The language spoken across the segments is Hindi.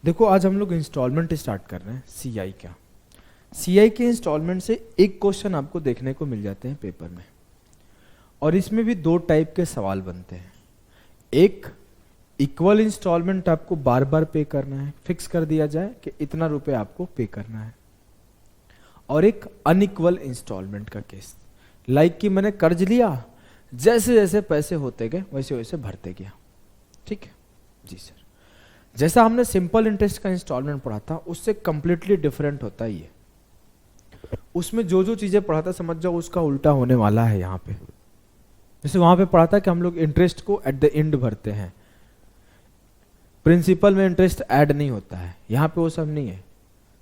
देखो आज हम लोग इंस्टॉलमेंट स्टार्ट कर रहे हैं सीआई का। सीआई के इंस्टॉलमेंट से एक क्वेश्चन आपको देखने को मिल जाते हैं पेपर में, और इसमें भी दो टाइप के सवाल बनते हैं। एक, इक्वल इंस्टॉलमेंट आपको बार बार पे करना है, फिक्स कर दिया जाए कि इतना रुपए आपको पे करना है। और एक अनइक्वल इंस्टॉलमेंट का केस, लाइक कि मैंने कर्ज लिया, जैसे जैसे पैसे होते गए वैसे वैसे भरते गया। ठीक है जी सर। जैसा हमने सिंपल इंटरेस्ट का इंस्टॉलमेंट पढ़ा था उससे कंप्लीटली डिफरेंट होता ही है। उसमें जो जो चीजें पढ़ा था समझ जाओ उसका उल्टा होने वाला है यहाँ पे। जैसे वहां पे पढ़ा था कि हम लोग इंटरेस्ट को एट द एंड भरते हैं, प्रिंसिपल में इंटरेस्ट ऐड नहीं होता है। यहाँ पे वो सब नहीं है,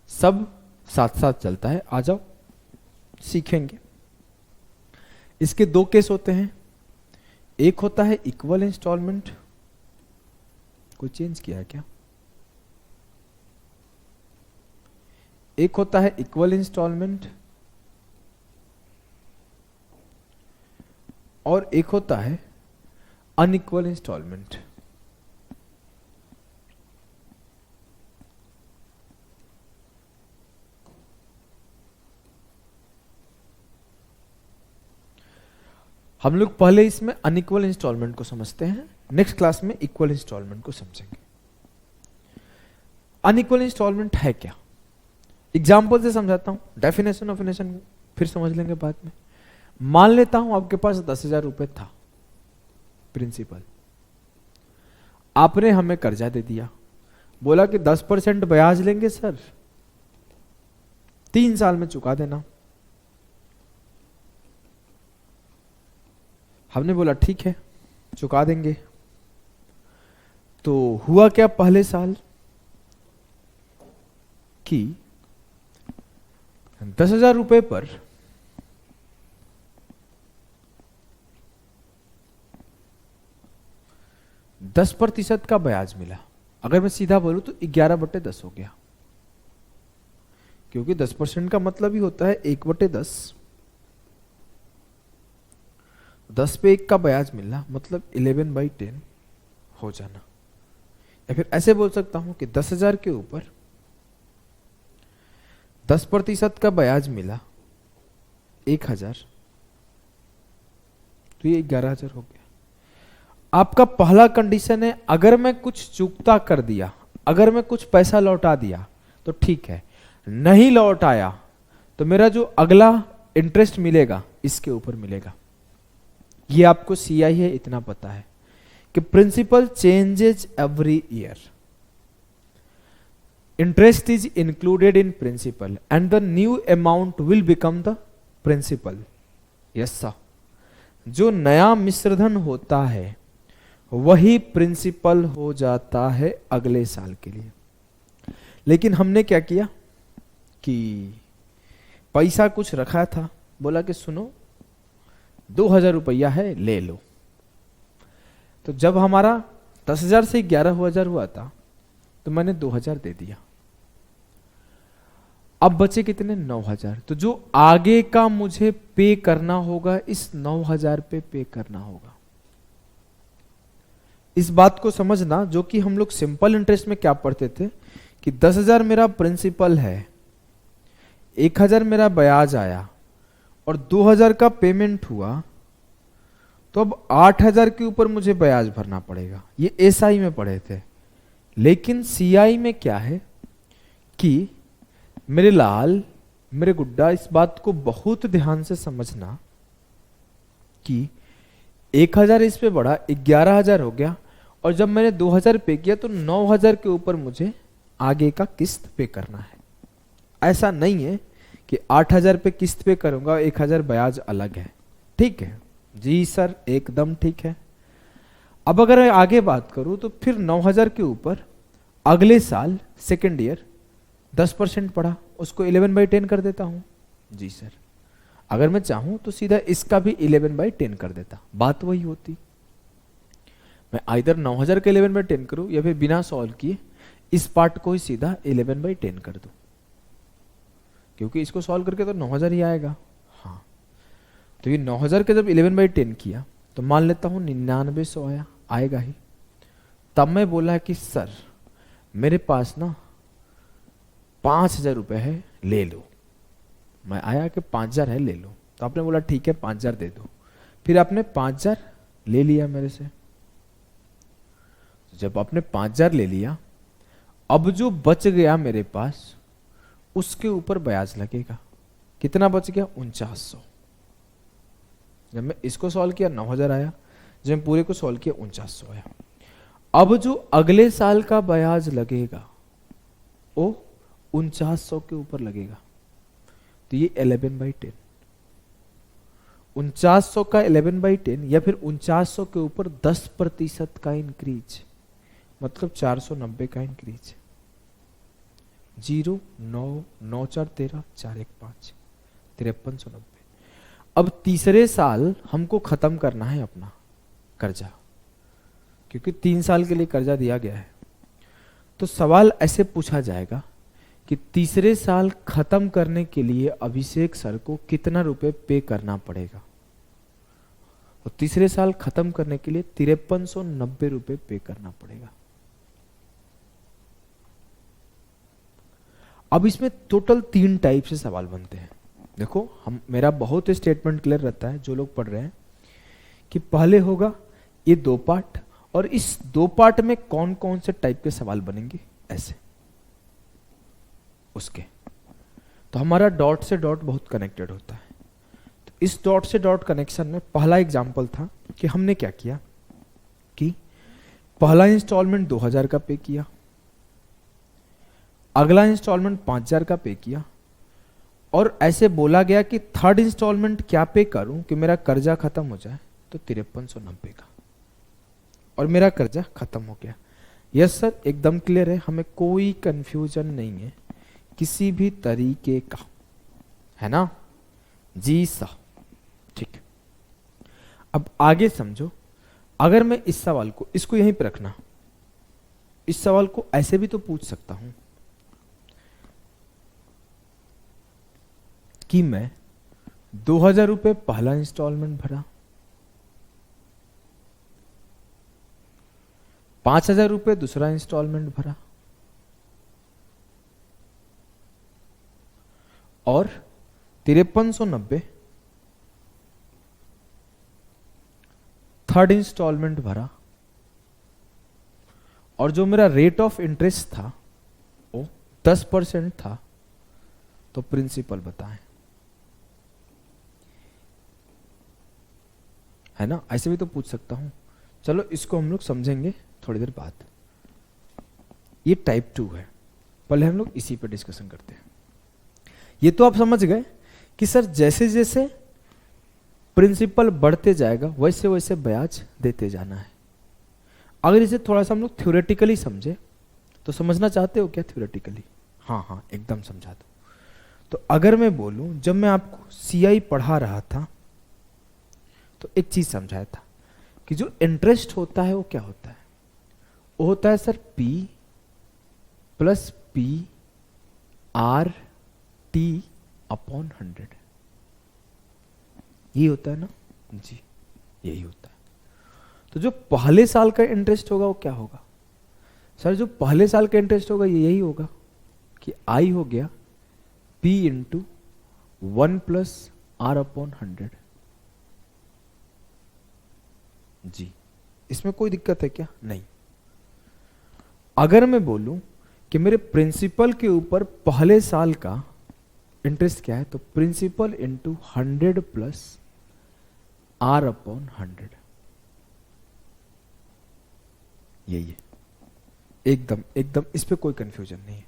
सब साथ साथ चलता है। आ जाओ सीखेंगे। इसके दो केस होते हैं। एक होता है इक्वल इंस्टॉलमेंट। कोई चेंज किया है क्या? एक होता है इक्वल इंस्टॉलमेंट और एक होता है अनइक्वल इंस्टॉलमेंट। हम लोग पहले इसमें अनइक्वल इंस्टॉलमेंट को समझते हैं, नेक्स्ट क्लास में इक्वल इंस्टॉलमेंट को समझेंगे। अनइक्वल इंस्टॉलमेंट है क्या, एग्जाम्पल से समझाता हूं। डेफिनेशन ऑफिनेशन फिर समझ लेंगे बाद में। मान लेता हूं आपके पास 10,000 रुपए था प्रिंसिपल, आपने हमें कर्जा दे दिया, बोला कि 10% ब्याज लेंगे सर, 3 साल में चुका देना। हमने बोला ठीक है चुका देंगे। तो हुआ क्या पहले साल कि 10,000 रुपए पर 10% का ब्याज मिला। अगर मैं सीधा बोलूं तो 11/10 हो गया, क्योंकि 10% का मतलब ही होता है 1/10। 10 पे 1 का ब्याज मिलना मतलब 11/10 हो जाना। या फिर ऐसे बोल सकता हूं कि 10,000 के ऊपर 10% का ब्याज मिला 1,000, तो ये 11,000 हो गया। आपका पहला कंडीशन है अगर मैं कुछ चूकता कर दिया, अगर मैं कुछ पैसा लौटा दिया तो ठीक है, नहीं लौटाया तो मेरा जो अगला इंटरेस्ट मिलेगा इसके ऊपर मिलेगा। ये आपको सीआई है इतना पता है कि principal changes every year, interest is included in principal and the new amount will become the principal. Yes sir, जो नया मिश्रधन होता है वही प्रिंसिपल हो जाता है अगले साल के लिए। लेकिन हमने क्या किया कि पैसा कुछ रखा था, बोला कि सुनो 2,000 रुपया है ले लो। तो जब हमारा 10,000 से 11,000 हुआ था तो मैंने 2,000 दे दिया। अब बचे कितने? 9,000। तो जो आगे का मुझे पे करना होगा इस 9,000 पे करना होगा। इस बात को समझना, जो कि हम लोग सिंपल इंटरेस्ट में क्या पढ़ते थे कि 10,000 मेरा प्रिंसिपल है, 1,000 मेरा ब्याज आया और 2,000 का पेमेंट हुआ, तो अब 8,000 के ऊपर मुझे ब्याज भरना पड़ेगा। ये एसआई में पढ़े थे। लेकिन सीआई में क्या है कि मेरे लाल मेरे गुड्डा, इस बात को बहुत ध्यान से समझना कि 1,000 इस पे बढ़ा 11,000 हो गया, और जब मैंने 2,000 पे किया तो 9,000 के ऊपर मुझे आगे का किस्त पे करना है। ऐसा नहीं है कि 8,000 पे किस्त पे करूंगा, 1,000 ब्याज अलग है। ठीक है जी सर, एकदम ठीक है। अब अगर मैं आगे बात करूं तो फिर 9,000 के ऊपर अगले साल सेकेंड ईयर 10% बढ़ा, उसको 11/10 कर देता हूं। जी सर, अगर मैं चाहूं तो सीधा इसका भी 11/10 कर देता, बात वही होती। मैं आइदर 9,000 का 11/10 करूं या फिर बिना सॉल्व किए इस पार्ट को ही सीधा 11/10 कर दूं, क्योंकि इसको सॉल्व करके तो 9,000 ही आएगा। हाँ, तो ये 9,000 का जब 11/10 किया तो मान लेता हूं 9900 आएगा ही। तब मैं बोला कि सर मेरे पास ना 5,000 रुपए है, ले लो। मैं आया कि 5,000 है, ले लो। तो आपने बोला ठीक है 5,000 दे दो। फिर आपने 5,000 ले लिया मेरे से। तो जब आपने 5,000 ले लिया, अब जो बच गया मेरे पास उसके ऊपर ब्याज लगेगा। कितना बच गया? 4900। जब मैं इसको सॉल्व किया 9,000 आया, जब मैं पूरे को सॉल्व किया 4900 आया। अब जो अगले साल का ब्याज लगेगा वो 4900 के ऊपर लगेगा। तो ये 11/10, 4900 का 11/10 या फिर 4900 के ऊपर 10% का इंक्रीज, मतलब 490 का इंक्रीज। 0 9 9 4 13 4 1 5 5390। अब तीसरे साल हमको खत्म करना है अपना कर्जा, क्योंकि 3 साल के लिए कर्जा दिया गया है। तो सवाल ऐसे पूछा जाएगा कि तीसरे साल खत्म करने के लिए अभिषेक सर को कितना रुपए पे करना पड़ेगा। और तीसरे साल खत्म करने के लिए 5390 रुपए पे करना पड़ेगा। अब इसमें टोटल 3 टाइप से सवाल बनते हैं। देखो मेरा बहुत स्टेटमेंट क्लियर रहता है, जो लोग पढ़ रहे हैं, कि पहले होगा ये 2 पार्ट, और इस 2 पार्ट में कौन कौन से टाइप के सवाल बनेंगे ऐसे उसके। तो हमारा डॉट से डॉट बहुत कनेक्टेड होता है। तो इस डॉट से डॉट कनेक्शन में पहला एग्जांपल था कि हमने क्या किया कि पहला इंस्टॉलमेंट 2,000 का पे किया, अगला इंस्टॉलमेंट 5,000 का पे किया, और ऐसे बोला गया कि थर्ड इंस्टॉलमेंट क्या पे करूं कि मेरा कर्जा खत्म हो जाए, तो 5390 का, और मेरा कर्जा खत्म हो गया। यस सर, एकदम क्लियर है, हमें कोई कंफ्यूजन नहीं है किसी भी तरीके का, है ना जी सर? ठीक। अब आगे समझो, अगर मैं इस सवाल को, इसको यहीं पे रखना, इस सवाल को ऐसे भी तो पूछ सकता हूं कि मैं 2,000 रुपए पहला इंस्टॉलमेंट भरा, 5,000 रुपए दूसरा इंस्टॉलमेंट भरा, और 5390 थर्ड इंस्टॉलमेंट भरा, और जो मेरा रेट ऑफ इंटरेस्ट था वो 10% था। तो प्रिंसिपल बताएं, है ना? ऐसे भी तो पूछ सकता हूं। चलो इसको हम लोग समझेंगे थोड़ी देर बाद। ये टाइप 2 है, पहले हम लोग इसी पे डिस्कशन करते हैं। ये तो आप समझ गए कि सर जैसे जैसे प्रिंसिपल बढ़ते जाएगा वैसे वैसे ब्याज देते जाना है। अगर इसे थोड़ा सा हम लोग थ्योरेटिकली समझे, तो समझना चाहते हो क्या थ्योरेटिकली? हाँ हाँ, एकदम समझा दो। तो अगर मैं बोलूं, जब मैं आपको सीआई पढ़ा रहा था तो एक चीज समझाया था कि जो इंटरेस्ट होता है वो क्या होता है? वो होता है sir P plus P R T upon 100। ये होता है ना जी, यही होता है। तो जो पहले साल का इंटरेस्ट होगा वो क्या होगा सर? जो पहले साल का इंटरेस्ट होगा ये यही होगा कि I हो गया P into 1 plus R upon 100 जी। इसमें कोई दिक्कत है क्या? नहीं। अगर मैं बोलूं कि मेरे प्रिंसिपल के ऊपर पहले साल का इंटरेस्ट क्या है, तो principal into 100 plus R upon 100, यही है। एकदम एकदम, इस पे कोई कंफ्यूजन नहीं है।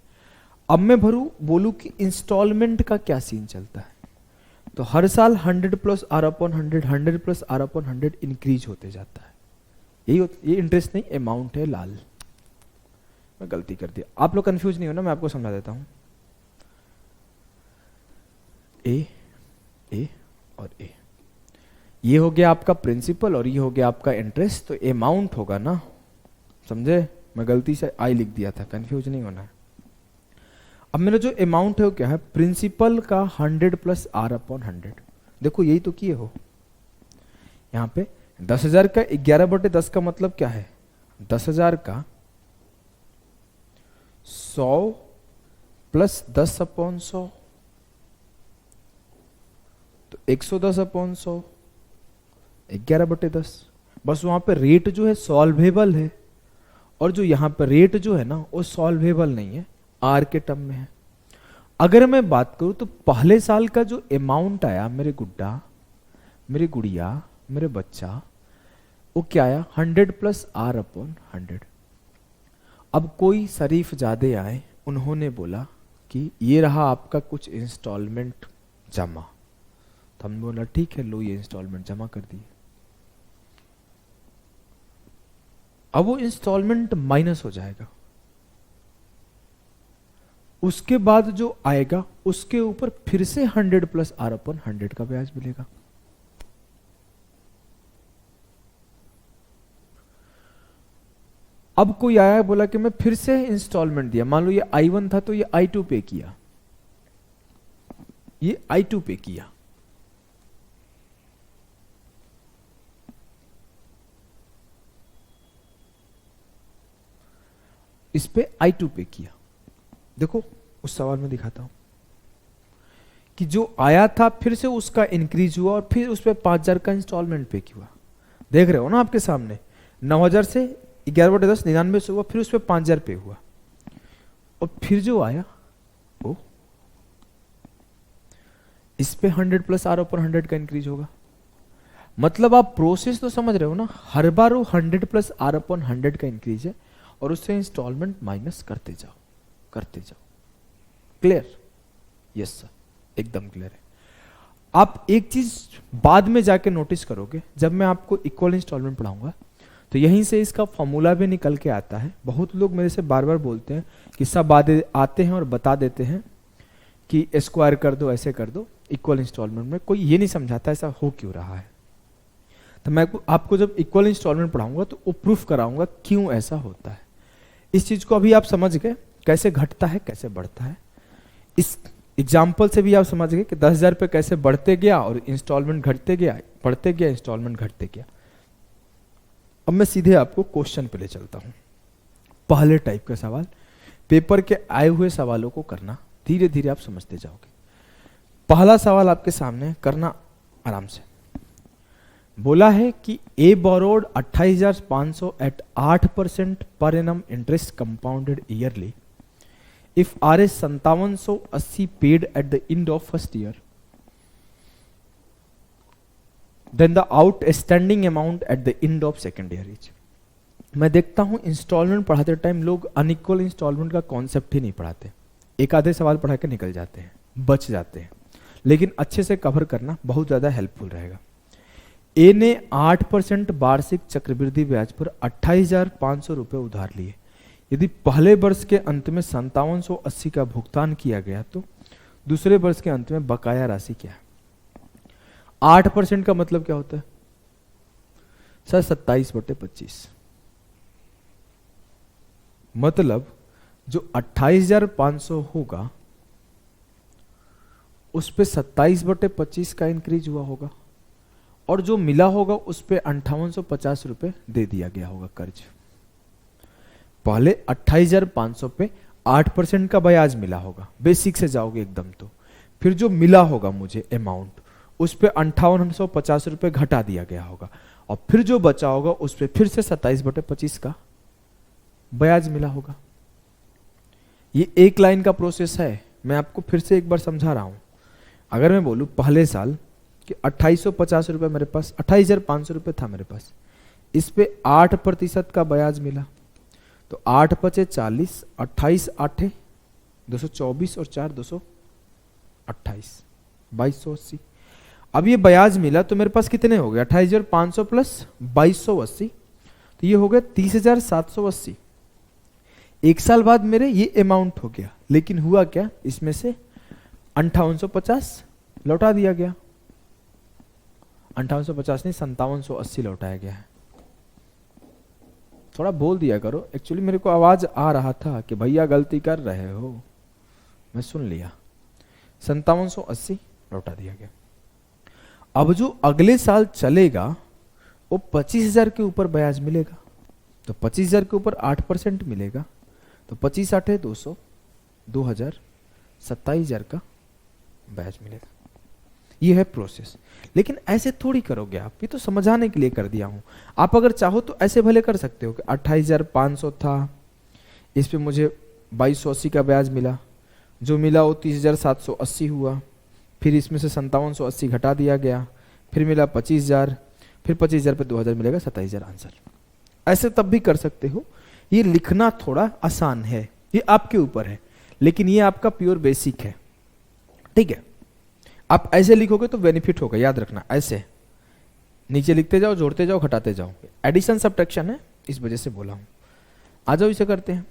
अब मैं बोलूं कि इंस्टॉलमेंट का क्या सीन चलता है, तो हर साल 100 plus R upon 100, 100 plus R upon 100 increase होते जाता है। ये इंटरेस्ट नहीं, अमाउंट है लाल। मैं गलती कर दिया, आप लोग कंफ्यूज नहीं हो ना, मैं आपको समझा देता हूं। ए और ए, ये हो गया आपका प्रिंसिपल और ये हो गया आपका इंटरेस्ट, तो अमाउंट होगा ना, समझे? मैं गलती से आई लिख दिया था, कंफ्यूज नहीं होना है। अब मेरा जो अमाउंट है वो क्या है? प्रिंसिपल का 100 प्लस R अपॉन 100। देखो यही तो किए हो यहां पे। 10,000 का 11/10 का मतलब क्या है? 10,000 का 100 प्लस 10/100 तो 110/100, 11/10। बस वहां पे रेट जो है सॉल्वेबल है, और जो यहां पर रेट जो है ना वो सॉल्वेबल नहीं है, आर के टर्म में है। अगर मैं बात करूं तो पहले साल का जो अमाउंट आया मेरे गुड्डा, मेरी गुड़िया, मेरे बच्चा, वो क्या आया 100 प्लस R/100। अब कोई शरीफ जादे आए, उन्होंने बोला कि ये रहा आपका कुछ इंस्टॉलमेंट जमा, तो हमने बोला ठीक है लो ये इंस्टॉलमेंट जमा कर दिए। अब वो इंस्टॉलमेंट माइनस हो जाएगा, उसके बाद जो आएगा उसके ऊपर फिर से 100 प्लस R/100 का ब्याज मिलेगा। अब कोई आया बोला कि मैं फिर से इंस्टॉलमेंट दिया, मान लो ये I1 था तो ये I2 पे किया, ये I2 पे किया, इस पे I2 पे किया। देखो उस सवाल में दिखाता हूं कि जो आया था फिर से उसका इंक्रीज हुआ और फिर उस पे 5,000 का इंस्टॉलमेंट पे किया। देख रहे हो ना आपके सामने, 9,000 से 11/10 99 से हुआ, फिर उस पे 5,000 पे हुआ, और फिर जो आया वो इस पे 100 प्लस R/100 का इंक्रीज होगा। मतलब आप प्रोसेस तो समझ रहे हो ना, हर बार वो 100 प्लस R/100 का इंक्रीज है और उससे इंस्टॉलमेंट माइनस करते जाओ करते जाओ। क्लियर? यस सर, एकदम क्लियर है। आप एक चीज बाद में जाके नोटिस करोगे, जब मैं आपको इक्वल इंस्टॉलमेंट पढ़ाऊंगा तो यहीं से इसका फॉर्मूला भी निकल के आता है। बहुत लोग मेरे से बार बार बोलते हैं कि सब आते हैं और बता देते हैं कि स्क्वायर कर दो, ऐसे कर दो इक्वल इंस्टॉलमेंट में, कोई ये नहीं समझाता ऐसा हो क्यों रहा है। तो मैं आपको जब इक्वल इंस्टॉलमेंट पढ़ाऊंगा तो वो प्रूफ कराऊंगा क्यों ऐसा होता है। इस चीज को अभी आप समझ गए कैसे घटता है कैसे बढ़ता है। इस एग्जाम्पल से भी आप समझ गए कि 10,000 पे कैसे बढ़ते गया और इंस्टॉलमेंट घटते गया, बढ़ते गया इंस्टॉलमेंट घटते गया। अब मैं सीधे आपको क्वेश्चन पे ले चलता हूं। पहले टाइप का सवाल, पेपर के आए हुए सवालों को करना, धीरे धीरे आप समझते जाओगे। पहला सवाल आपके सामने, करना आराम से। बोला है कि ए बोरोड 28,500 एट 8% पर annum interest compounded yearly if RS 5780 paid at the end of first year, then the outstanding amount at the end of second year is. मैं देखता हूं इंस्टॉलमेंट पढ़ाते टाइम लोग अनइक्वल इंस्टॉलमेंट का कॉन्सेप्ट ही नहीं पढ़ाते, एक आधे सवाल पढ़ा के निकल जाते हैं, बच जाते हैं। लेकिन अच्छे से कवर करना बहुत ज्यादा हेल्पफुल रहेगा। ए ने 8% वार्षिक चक्रवृद्धि ब्याज पर 28,500 रुपए उधार लिए। यदि पहले वर्ष के अंत में 5780 का भुगतान किया गया तो दूसरे वर्ष के अंत में बकाया राशि क्या है? 8% का मतलब क्या होता है सर? 27/25। मतलब जो 28,500 होगा उस पे 27/25 का इंक्रीज हुआ होगा, और जो मिला होगा उस पे 5850 रुपए दे दिया गया होगा कर्ज। पहले 28,500 पे 8% का ब्याज मिला होगा, बेसिक से जाओगे एकदम तो। फिर जो मिला होगा मुझे अमाउंट, उस पे 5850 रुपए घटा दिया गया होगा, और फिर जो बचा होगा उस पे फिर से 27/25 का ब्याज मिला होगा। ये एक लाइन का प्रोसेस है, मैं आपको फिर से एक बार समझा रहा हूं। अगर मैं बोलूं पहले साल कि 2850 रुपए मेरे पास, 28,500 रुपए था मेरे पास, इस पे 8% का ब्याज मिला, तो 8 × 5 = 40, 28 8 224 और 4 228, 2280। अब ये ब्याज मिला तो मेरे पास कितने हो गए? 28,500 प्लस 2280, तो ये हो गया 30,780। एक साल बाद मेरे ये अमाउंट हो गया, लेकिन हुआ क्या, इसमें से 5850 लौटा दिया गया। 5850 नहीं, 5780 लौटाया गया है। थोड़ा बोल दिया करो, एक्चुअली मेरे को आवाज आ रहा था कि भैया गलती कर रहे हो, मैं सुन लिया। 5780 लौटा दिया गया। अब जो अगले साल चलेगा वो 25,000 के ऊपर ब्याज मिलेगा, तो 25,000 के ऊपर 8% मिलेगा, तो 25 आठे 200, 2000, 27,000 का ब्याज मिलेगा। ये है प्रोसेस। लेकिन ऐसे थोड़ी करोगे आप, ये तो समझाने के लिए कर दिया हूं। आप अगर चाहो तो ऐसे भले कर सकते हो कि 28,500 था, इस पे मुझे 2280 का ब्याज मिला, जो मिला वो 30,780 हुआ, फिर इसमें से 5780 घटा दिया गया, फिर मिला 25,000, फिर 25,000 पे 2,000 मिलेगा, 27,000 आंसर। ऐसे तब भी कर सकते हो। ये लिखना थोड़ा आसान है, ये आपके ऊपर है, लेकिन ये आपका प्योर बेसिक है, ठीक है। आप ऐसे लिखोगे तो बेनिफिट होगा, याद रखना। ऐसे नीचे लिखते जाओ, जोड़ते जाओ, घटाते जाओ। एडिशन सब्ट्रैक्शन है, इस वजह से बोला हूं। आ जाओ, इसे करते हैं।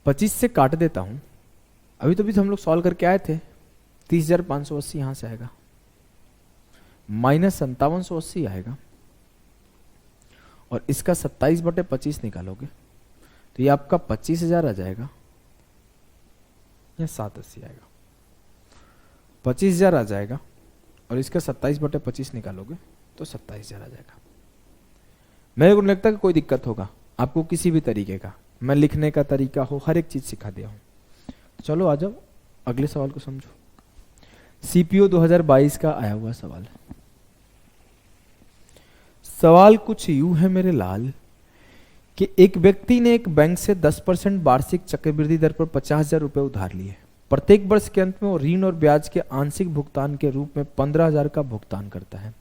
25 से काट देता हूं। अभी तो भी तो हम लोग सॉल्व करके आए थे। 30,580 यहां से आएगा, माइनस 5780 आएगा, और इसका 27/25 निकालोगे तो ये आपका 25,000 आ जाएगा, या 780 आएगा। 25,000 आ जाएगा, और इसका 27/25 निकालोगे तो 27,000 आ जाएगा। मेरे को नहीं लगता कि कोई दिक्कत होगा आपको किसी भी तरीके का। मैं लिखने का तरीका हो, हर एक चीज सिखा दिया हूं। चलो आ जाओ, अगले सवाल को समझो। सीपीओ 2022 का आया हुआ सवाल। सवाल कुछ यूं है मेरे लाल कि एक व्यक्ति ने एक बैंक से 10% वार्षिक चक्रवृद्धि दर पर 50,000 रुपए उधार लिए। प्रत्येक वर्ष के अंत में वो ऋण और ब्याज के आंशिक भुगतान के रूप में 15,000 का भुगतान करता है।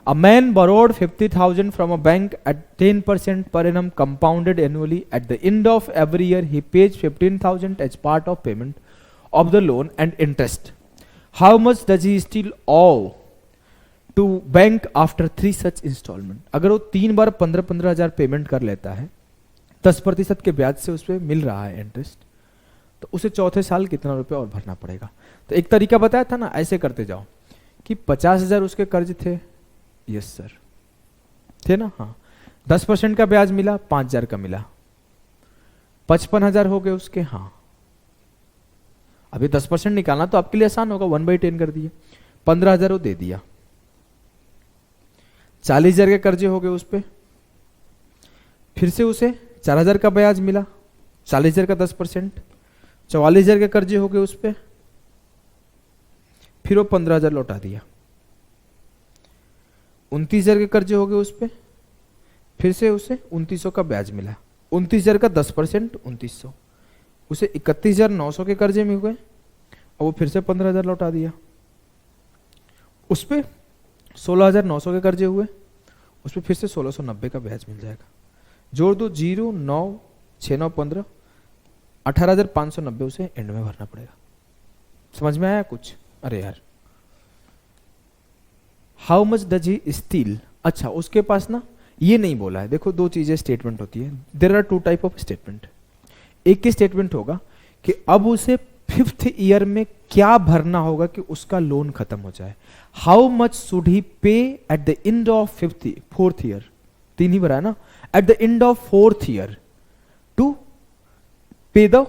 A man borrowed 50,000 from a bank at 10% per annum compounded annually. At the end of every year, he pays 15,000 as part of payment of the loan and interest. How much does he still owe to bank after 3 such installment? अगर वो 3 बार 15,000 पेमेंट कर लेता है, 10% के ब्याज से उस पर मिल रहा है इंटरेस्ट, तो उसे चौथे साल कितना रुपए और भरना पड़ेगा? तो एक तरीका बताया था ना, ऐसे करते जाओ कि 50,000 उसके कर्ज थे, यस सर, थे ना, हाँ। 10% का ब्याज मिला, 5,000 का मिला, 55,000 हो गए उसके, हाँ। अभी 10% निकालना तो आपके लिए आसान होगा, 1/10 कर दिए, 15,000 वो दे दिया। 40,000 के कर्जे हो गए उस पे, फिर से उसे 4,000 का ब्याज मिला, 40,000 का 10%, 44,000 के कर्जे हो गए उस पे, फिर वो 15,000 लौटा दिया। 29,000 के कर्जे हो गए उस पे, फिर से उसे 2,900 का ब्याज मिला, 29,000 का 10%, 2,900, उसे 31,900 के कर्जे में हुए, और वो फिर से 15,000 लौटा दिया। उस पे 16,900 के कर्जे हुए, उस पे फिर से 1,690 का ब्याज मिल जाएगा। जोड़ दो, 0, 9, 6, 9, 15, 18,590 उसे एंड में भरना पड़ेगा। समझ में आया कुछ? अरे यार, how much does he steel? अच्छा, उसके पास ना ये नहीं बोला है। देखो, दो चीजें स्टेटमेंट होती है, there are 2 type of statement. एक की स्टेटमेंट होगा कि अब उसे 5th ईयर में क्या भरना होगा कि उसका लोन खत्म हो जाए। How much should he pay at the end of 4th year, 3 ही भरा है ना, at the end of 4th year to pay the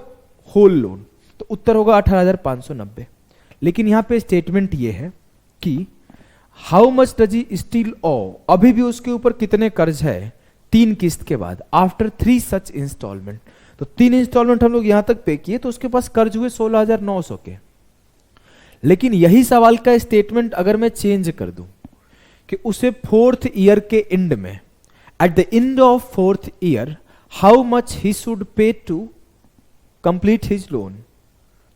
whole loan. तो उत्तर होगा 18,590। लेकिन यहां पे स्टेटमेंट ये है कि how much does he still owe, अभी भी उसके ऊपर कितने कर्ज है 3 किस्त के बाद, आफ्टर 3 सच इंस्टॉलमेंट। तो 3 इंस्टॉलमेंट हम लोग यहां तक पे किए, तो उसके पास कर्ज हुए 16,900 के। लेकिन यही सवाल का स्टेटमेंट अगर मैं चेंज कर दूं कि उसे 4th ईयर के एंड में, at the end of 4th year, how much he should pay to complete his loan,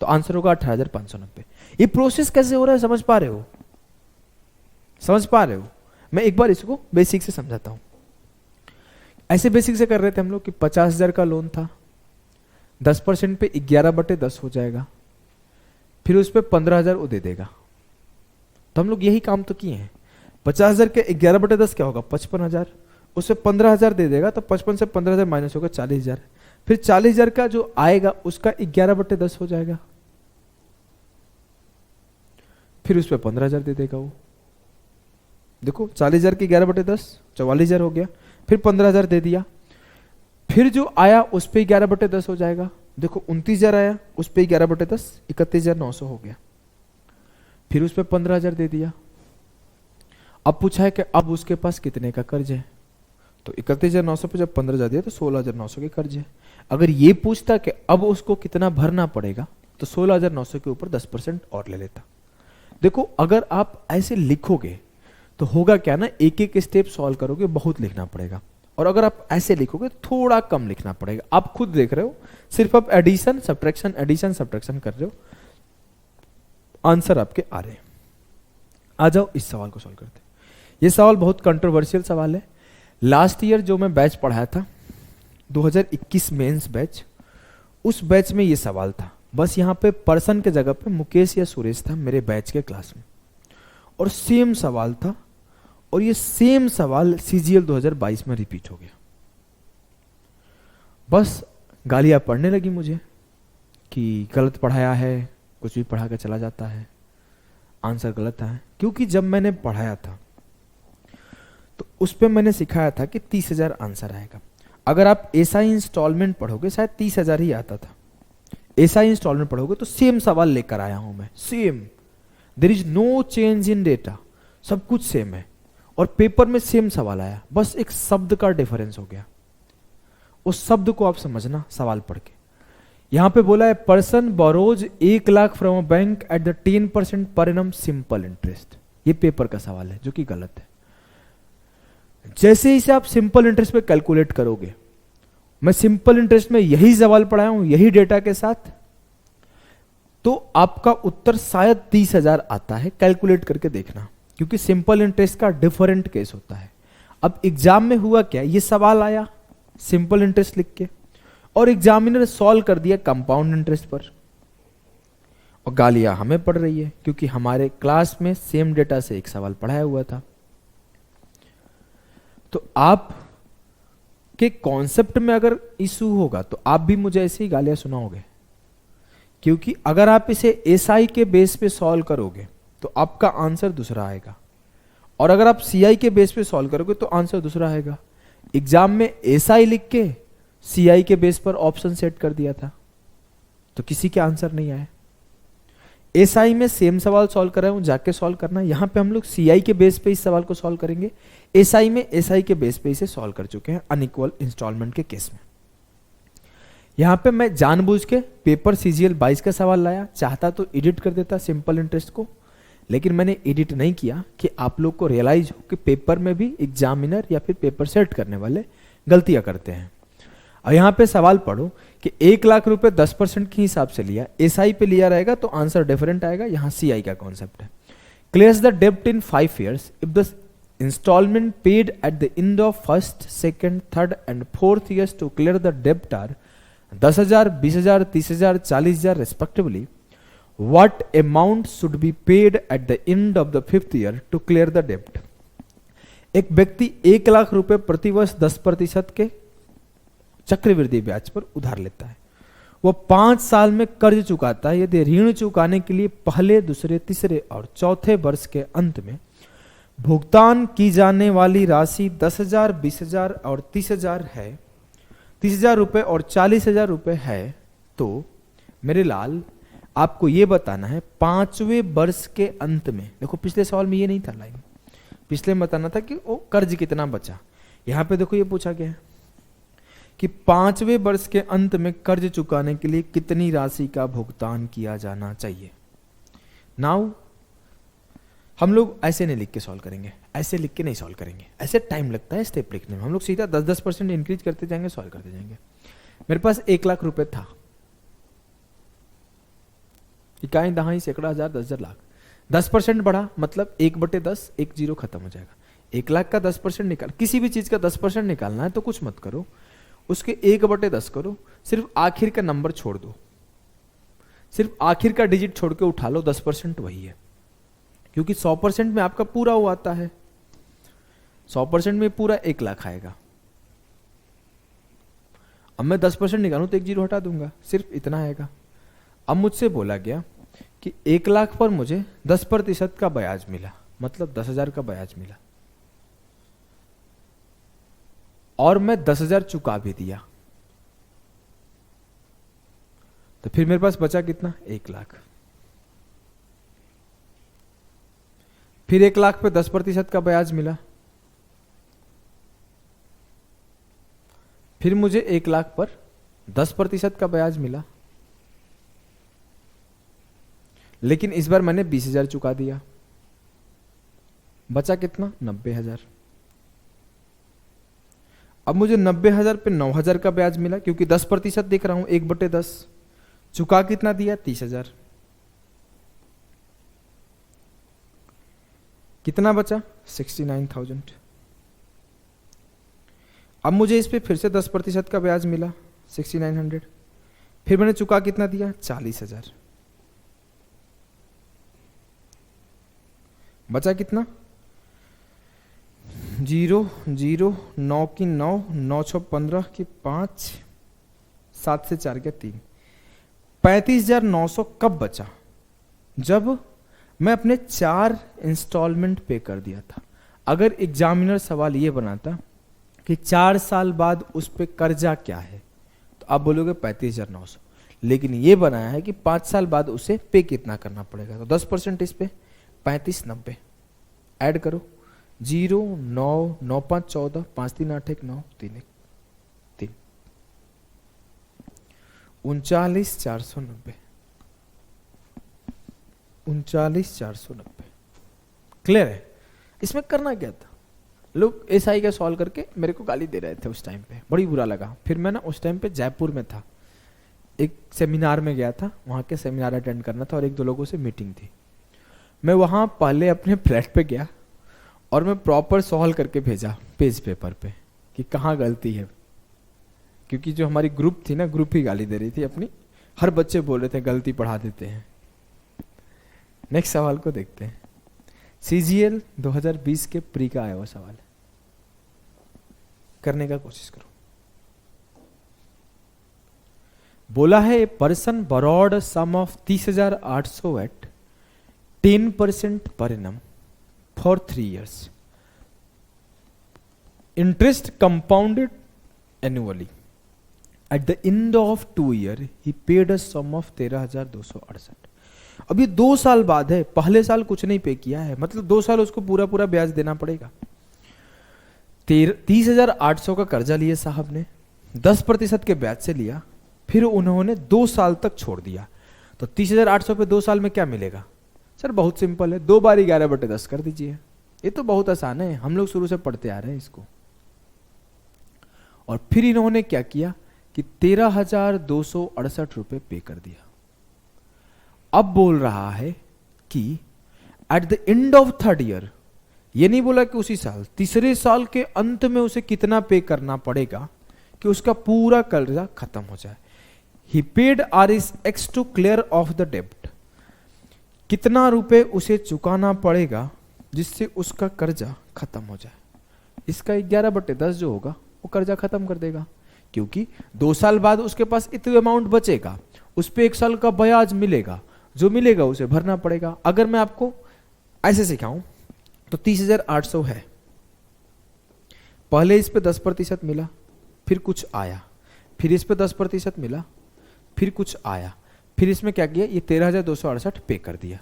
तो आंसर होगा 18,590। ये प्रोसेस कैसे हो रहा है समझ पा रहे हो? समझ पा रहे हो? मैं एक बार इसको बेसिक से समझाता हूं। ऐसे बेसिक से कर रहे थे हम लोग कि 50,000 का लोन था, 10% पे 11/10 हो जाएगा, फिर उस पर 15,000 वो दे देगा। तो हम लोग यही काम तो किए हैं। 50,000 के 11/10 क्या होगा? 55,000, उससे 15,000 दे देगा, तो 55 से 15,000 माइनस होगा 40,000, फिर 40,000 का जो आएगा उसका 11/10 हो जाएगा, फिर उस पर 15,000 दे देगा वो। देखो, 40,000 की 11/10 44,000 हो गया, फिर 15,000 दे दिया, फिर जो आया उस पे 11/10 हो जाएगा। देखो, 29,000 आया, उस पे 11/10 31,900 हो गया, फिर उस पे 15,000 दे दिया। अब पूछा है कि अब उसके पास कितने का कर्ज है, तो 31,900 पे जब 15,000 दिया तो 16,900 के कर्ज है। अगर ये पूछता कि अब उसको कितना भरना पड़ेगा, तो 16,900 के ऊपर 10% और ले लेता। देखो अगर आप ऐसे लिखोगे तो होगा क्या ना, एक एक स्टेप सॉल्व करोगे बहुत लिखना पड़ेगा, और अगर आप ऐसे लिखोगे तो थोड़ा कम लिखना पड़ेगा। आप खुद देख रहे हो, सिर्फ आप एडिशन सब्ट्रैक्शन कर रहे हो, आंसर आपके आ रहे हैं। आ जाओ इस सवाल को सॉल्व करते हैं। ये सवाल बहुत कंट्रोवर्शियल सवाल है। लास्ट ईयर जो मैं बैच पढ़ाया था 2021 मेंस बैच, उस बैच में ये सवाल था। बस यहाँ पे पर्सन के जगह पे मुकेश या सुरेश था मेरे बैच के क्लास में, और सेम सवाल था, और ये सेम सवाल सीजीएल 2022 में रिपीट हो गया। बस गालियां पड़ने लगी मुझे कि गलत पढ़ाया है, कुछ भी पढ़ा कर चला जाता है, आंसर गलत है। क्योंकि जब मैंने पढ़ाया था तो उस पर मैंने सिखाया था कि 30,000 आंसर आएगा। अगर आप एसआई इंस्टॉलमेंट पढ़ोगे शायद 30,000 ही आता था। एसआई इंस्टॉलमेंट पढ़ोगे तो सेम सवाल लेकर आया हूं मैं, same, there is no change in data, सब कुछ सेम है, और पेपर में सेम सवाल आया, बस एक शब्द का डिफरेंस हो गया। उस शब्द को आप समझना सवाल पढ़ के। यहां पे बोला है person borrows 1 lakh from a bank at the 10% per annum simple interest. ये पेपर का सवाल है जो कि गलत है। जैसे ही से आप सिंपल इंटरेस्ट पे कैलकुलेट करोगे, मैं सिंपल इंटरेस्ट में यही सवाल पढ़ाया हूं यही डेटा के साथ, तो आपका उत्तर शायद 30,000 आता है। कैलकुलेट करके देखना, क्योंकि सिंपल इंटरेस्ट का डिफरेंट केस होता है। अब एग्जाम में हुआ क्या, ये सवाल आया सिंपल इंटरेस्ट लिख के, और एग्जामिनर सॉल्व कर दिया कंपाउंड इंटरेस्ट पर, और गालियां हमें पड़ रही है क्योंकि हमारे क्लास में सेम डेटा से एक सवाल पढ़ाया हुआ था। तो आप के कॉन्सेप्ट में अगर इशू होगा तो आप भी मुझे ऐसे ही गालियां सुनाओगे, क्योंकि अगर आप इसे एसआई के बेस पे सॉल्व करोगे तो आपका आंसर दूसरा आएगा, और अगर आप सीआई के बेस पे सॉल्व करोगे तो आंसर दूसरा आएगा। एग्जाम में एसआई लिख के सीआई के बेस पर ऑप्शन सेट कर दिया था तो किसी के आंसर नहीं आए। एसआई में सेम सवाल सॉल्व कर रहा हूं, जाके सॉल्व करना। यहां पे हम लोग सीआई के बेस पे इस सवाल को सॉल्व करेंगे। एसआई में एसआई के बेस पे इसे सॉल्व कर चुके हैं अनइक्वल इंस्टॉलमेंट के केस में। यहां पे मैं जानबूझ के पेपर सीजीएल 22 का सवाल लाया, चाहता तो एडिट कर देता सिंपल इंटरेस्ट को, लेकिन मैंने एडिट नहीं किया कि आप लोग को रियलाइज हो कि पेपर में भी एग्जामिनर या फिर पेपर सेट करने वाले गलतियां करते हैं। और यहां पे सवाल पढ़ो कि 1 लाख रुपए 10% के हिसाब से लिया, एसआई पे लिया रहेगा तो आंसर डिफरेंट आएगा। यहां सीआई का कॉन्सेप्ट है। क्लियर्स द डेब्ट in 5 years if the installment paid at the end of first, second, third and fourth years to clear the डेब्ट are 10,000, 20,000, 30,000, 40,000 respectively. What amount should be paid at the end of the 5th year to clear the debt? एक व्यक्ति 1 लाख रुपए प्रतिवर्ष 10% के चक्रवृद्धि ब्याज पर उधार लेता है। वो 5 साल में कर्ज चुकाता है। यदि ऋण चुकाने के लिए पहले, दूसरे, तीसरे और चौथे वर्ष के अंत में भुगतान की जाने वाली राशि 10,000, 20,000 और 30,000 है, 30,000 रुपए और 40,000 रुपए है, तो मेरे लाल आपको यह बताना है 5वें वर्ष के अंत में। देखो पिछले सवाल में ये नहीं था लाइन, पिछले में बताना था कि वो कर्ज कितना बचा। यहां पे देखो ये पूछा गया है कि 5वें वर्ष के अंत में कर्ज चुकाने के लिए कितनी राशि का भुगतान किया जाना चाहिए। नाउ हम लोग ऐसे नहीं लिख के सॉल्व करेंगे, ऐसे लिख के नहीं सॉल्व करेंगे, ऐसे टाइम लगता है स्टेप लिखने में। हम लोग सीधा 10-10% इंक्रीज करते जाएंगे, सॉल्व करते जाएंगे। मेरे पास 1 लाख रुपए था, इकाई, दहाई, सैकड़ा, हजार, 10,000, लाख। 10% बढ़ा मतलब 1/10, 1 0 खत्म हो जाएगा। 1 लाख का 10% निकाल, किसी भी चीज का 10% निकालना है तो कुछ मत करो, उसके 1/10 करो, सिर्फ आखिर का नंबर छोड़ दो, सिर्फ आखिर का डिजिट छोड़ के उठा लो, 10% वही है। क्योंकि 100% में आपका पूरा वो आता है, 100% में पूरा 1 लाख आएगा। अब मैं 10% निकालूं तो 1 0 हटा दूंगा, सिर्फ इतना आएगा। अब मुझसे बोला गया कि 1 लाख पर मुझे 10% का ब्याज मिला, मतलब 10,000 का ब्याज मिला, और मैं 10,000 चुका भी दिया, तो फिर मेरे पास बचा कितना, 1 लाख। फिर 1 लाख पे 10% का ब्याज मिला, फिर मुझे 1 लाख पर 10% का ब्याज मिला, लेकिन इस बार मैंने 20,000 चुका दिया, बचा कितना? 90,000। अब मुझे 90,000 पे 9,000 का ब्याज मिला, क्योंकि 10% देख रहा हूं, 1/10। चुका कितना दिया? 30,000। कितना बचा? 69,000। अब मुझे इस पे फिर से 10% का ब्याज मिला, 6900। फिर मैंने चुका कितना दिया? 40,000। बचा कितना? 0 0 9 की 9, 9 6 15 की 5, 7 से 4 के 3, 35,900 कब बचा? जब मैं अपने 4 इंस्टॉलमेंट पे कर दिया था। अगर एग्जामिनर सवाल ये बनाता कि 4 साल बाद उस पे कर्जा क्या है, तो आप बोलोगे 35,900, लेकिन ये बनाया है कि 5 साल बाद उसे पे कितना करना पड़ेगा, तो 10% इस पे 35 90 ऐड करो, 0 9 9 5 14 5 3 8 1 9 3 1 3, 39,490, 39,490। क्लियर है? इसमें करना क्या था? लोग एसआई का सॉल्व करके मेरे को गाली दे रहे थे उस टाइम पे, बड़ी बुरा लगा। फिर मैं ना उस टाइम पे जयपुर में था, एक सेमिनार में गया था, वहाँ के सेमिनार अटेंड करना था और 1-2 लोगों से मीटिंग थी। मैं वहाँ पहले अपने फ्लैट पे गया और मैं प्रॉपर सॉल्व करके भेजा पेज पेपर पे कि कहाँ गलती है, क्योंकि जो हमारी ग्रुप थी ना, ग्रुप ही गाली दे रही थी अपनी, हर बच्चे बोल रहे थे गलती पढ़ा देते हैं। नेक्स्ट सवाल को देखते हैं। सीजीएल 2020 के प्री का आया हुआ सवाल है, करने का कोशिश करो। बोला है a person borrowed sum of 30,800 at 10% per annum for 3 years. Interest compounded annually. At the end of 2 years, he paid a sum of 13,268. अब ये 2 साल बाद है, पहले साल कुछ नहीं पे किया है, मतलब 2 साल उसको पूरा पूरा ब्याज देना पड़ेगा। 30,800 का कर्जा लिए साहब ने, 10% के ब्याज से लिया, फिर उन्होंने 2 साल तक छोड़ दिया, तो 30,800 पे 2 साल में क्या मिलेगा? सर बहुत सिंपल है, 2 बार 11/10 कर दीजिए, ये तो बहुत आसान है, हम लोग शुरू से पढ़ते आ रहे हैं इसको। और फिर इन्होंने क्या किया कि 13,268 रुपए पे कर दिया। अब बोल रहा है कि eight the end of 3rd year, ये नहीं बोला कि उसी साल, तीसरे साल के अंत में उसे कितना पे करना पड़ेगा कि उसका पूरा कर्जा खत्म हो जाए। He paid RSX to clear off the डेब्ट। कितना रुपए उसे चुकाना पड़ेगा जिससे उसका कर्जा खत्म हो जाए? इसका 11/10 जो होगा वो कर्जा खत्म कर देगा, क्योंकि 2 साल बाद उसके पास इतना अमाउंट बचेगा, उस पे 1 साल का ब्याज मिलेगा, जो मिलेगा उसे भरना पड़ेगा। अगर मैं आपको ऐसे सिखाऊं तो 30,800 है, पहले इस पे 10% मिला, फिर कुछ आया, फिर इस पे 10% मिला, फिर कुछ आया, फिर इसमें क्या किया, ये 13,268 पे कर दिया,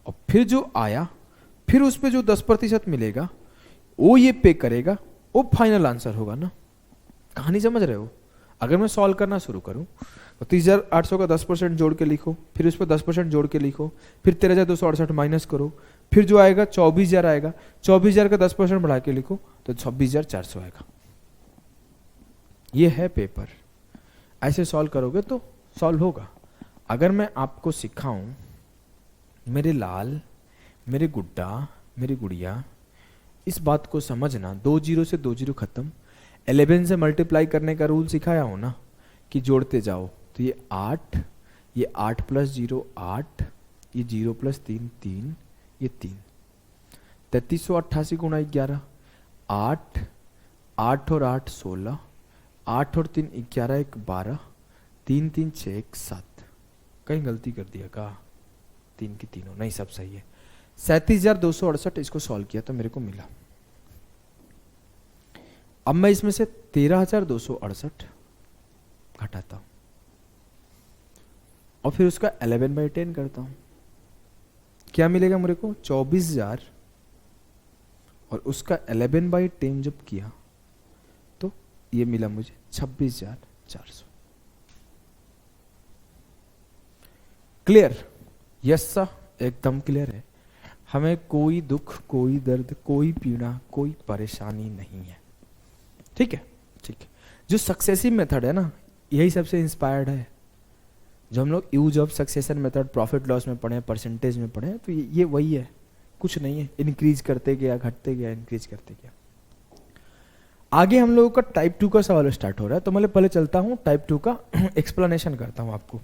और फिर जो आया, फिर उस पे जो 10% मिलेगा वो ये पे करेगा, वो फाइनल आंसर होगा ना। कहानी समझ रहे हो? अगर मैं सॉल्व करना शुरू करूं तो 30,800 का 10% जोड़ के लिखो, फिर उस पर 10% जोड़ के लिखो, फिर 13,268 माइनस करो, फिर जो आएगा 24,000 आएगा, 24,000 का 10% बढ़ा के लिखो तो 26,400 आएगा। ये है पेपर, ऐसे सॉल्व करोगे तो सॉल्व होगा। अगर मैं आपको सिखाऊं, मेरे लाल, मेरे गुड्डा, मेरी गुड़िया, इस बात को समझना, 2 0 से 2 0 खत्म, 11 से मल्टीप्लाई करने का रूल सिखाया हो ना कि जोड़ते जाओ, तो ये 8, ये 8 + 0 8, ये 0 + 3 3, ये 3, 3388 × 11, 8, 8 और 8 16, 8 और 3 11, 1 12, 3 3 6 1 7। कहीं गलती कर दिया का? 3 की तीनों नहीं, सब सही है। 37,268 इसको सॉल्व किया तो मेरे को मिला। अब मैं इसमें से 13,268 घटाता हूं और फिर उसका 11/10 करता हूं, क्या मिलेगा मेरे को? 24,000, और उसका 11/10 जब किया तो ये मिला मुझे 26,400। क्लियर? यस सर, एकदम क्लियर है। हमें कोई दुख, कोई दर्द, कोई पीड़ा, कोई परेशानी नहीं है। ठीक है, ठीक है। जो सक्सेसिव मेथड है ना, यही सबसे इंस्पायर्ड है। जो हम लोग use of succession method profit loss में पढ़े, परसेंटेज में पढ़े, तो ये वही है, कुछ नहीं है। इंक्रीज करते गया, घटते गया, इंक्रीज करते गया। आगे हम लोगों का टाइप 2 का सवाल स्टार्ट हो रहा है, तो मैं पहले चलता हूं टाइप 2 का एक्सप्लेनेशन करता हूं आपको,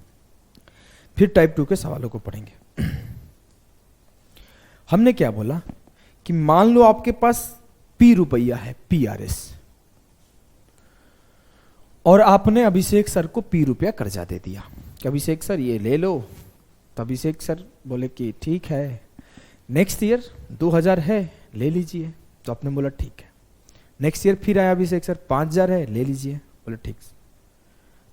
फिर टाइप 2 के सवालों को पढ़ेंगे। हमने क्या बोला कि मान लो आपके पास P रुपया है, PRS, और आपने अभिषेक सर को P रुपया कर्जा दे दिया कि अभिषेक सर ये ले लो। तो अभिषेक सर बोले कि ठीक है, नेक्स्ट ईयर 2000 है, ले लीजिए। तो आपने बोला ठीक है। नेक्स्ट ईयर फिर आया अभिषेक सर, 5000 है, ले लीजिए। बोले ठीक।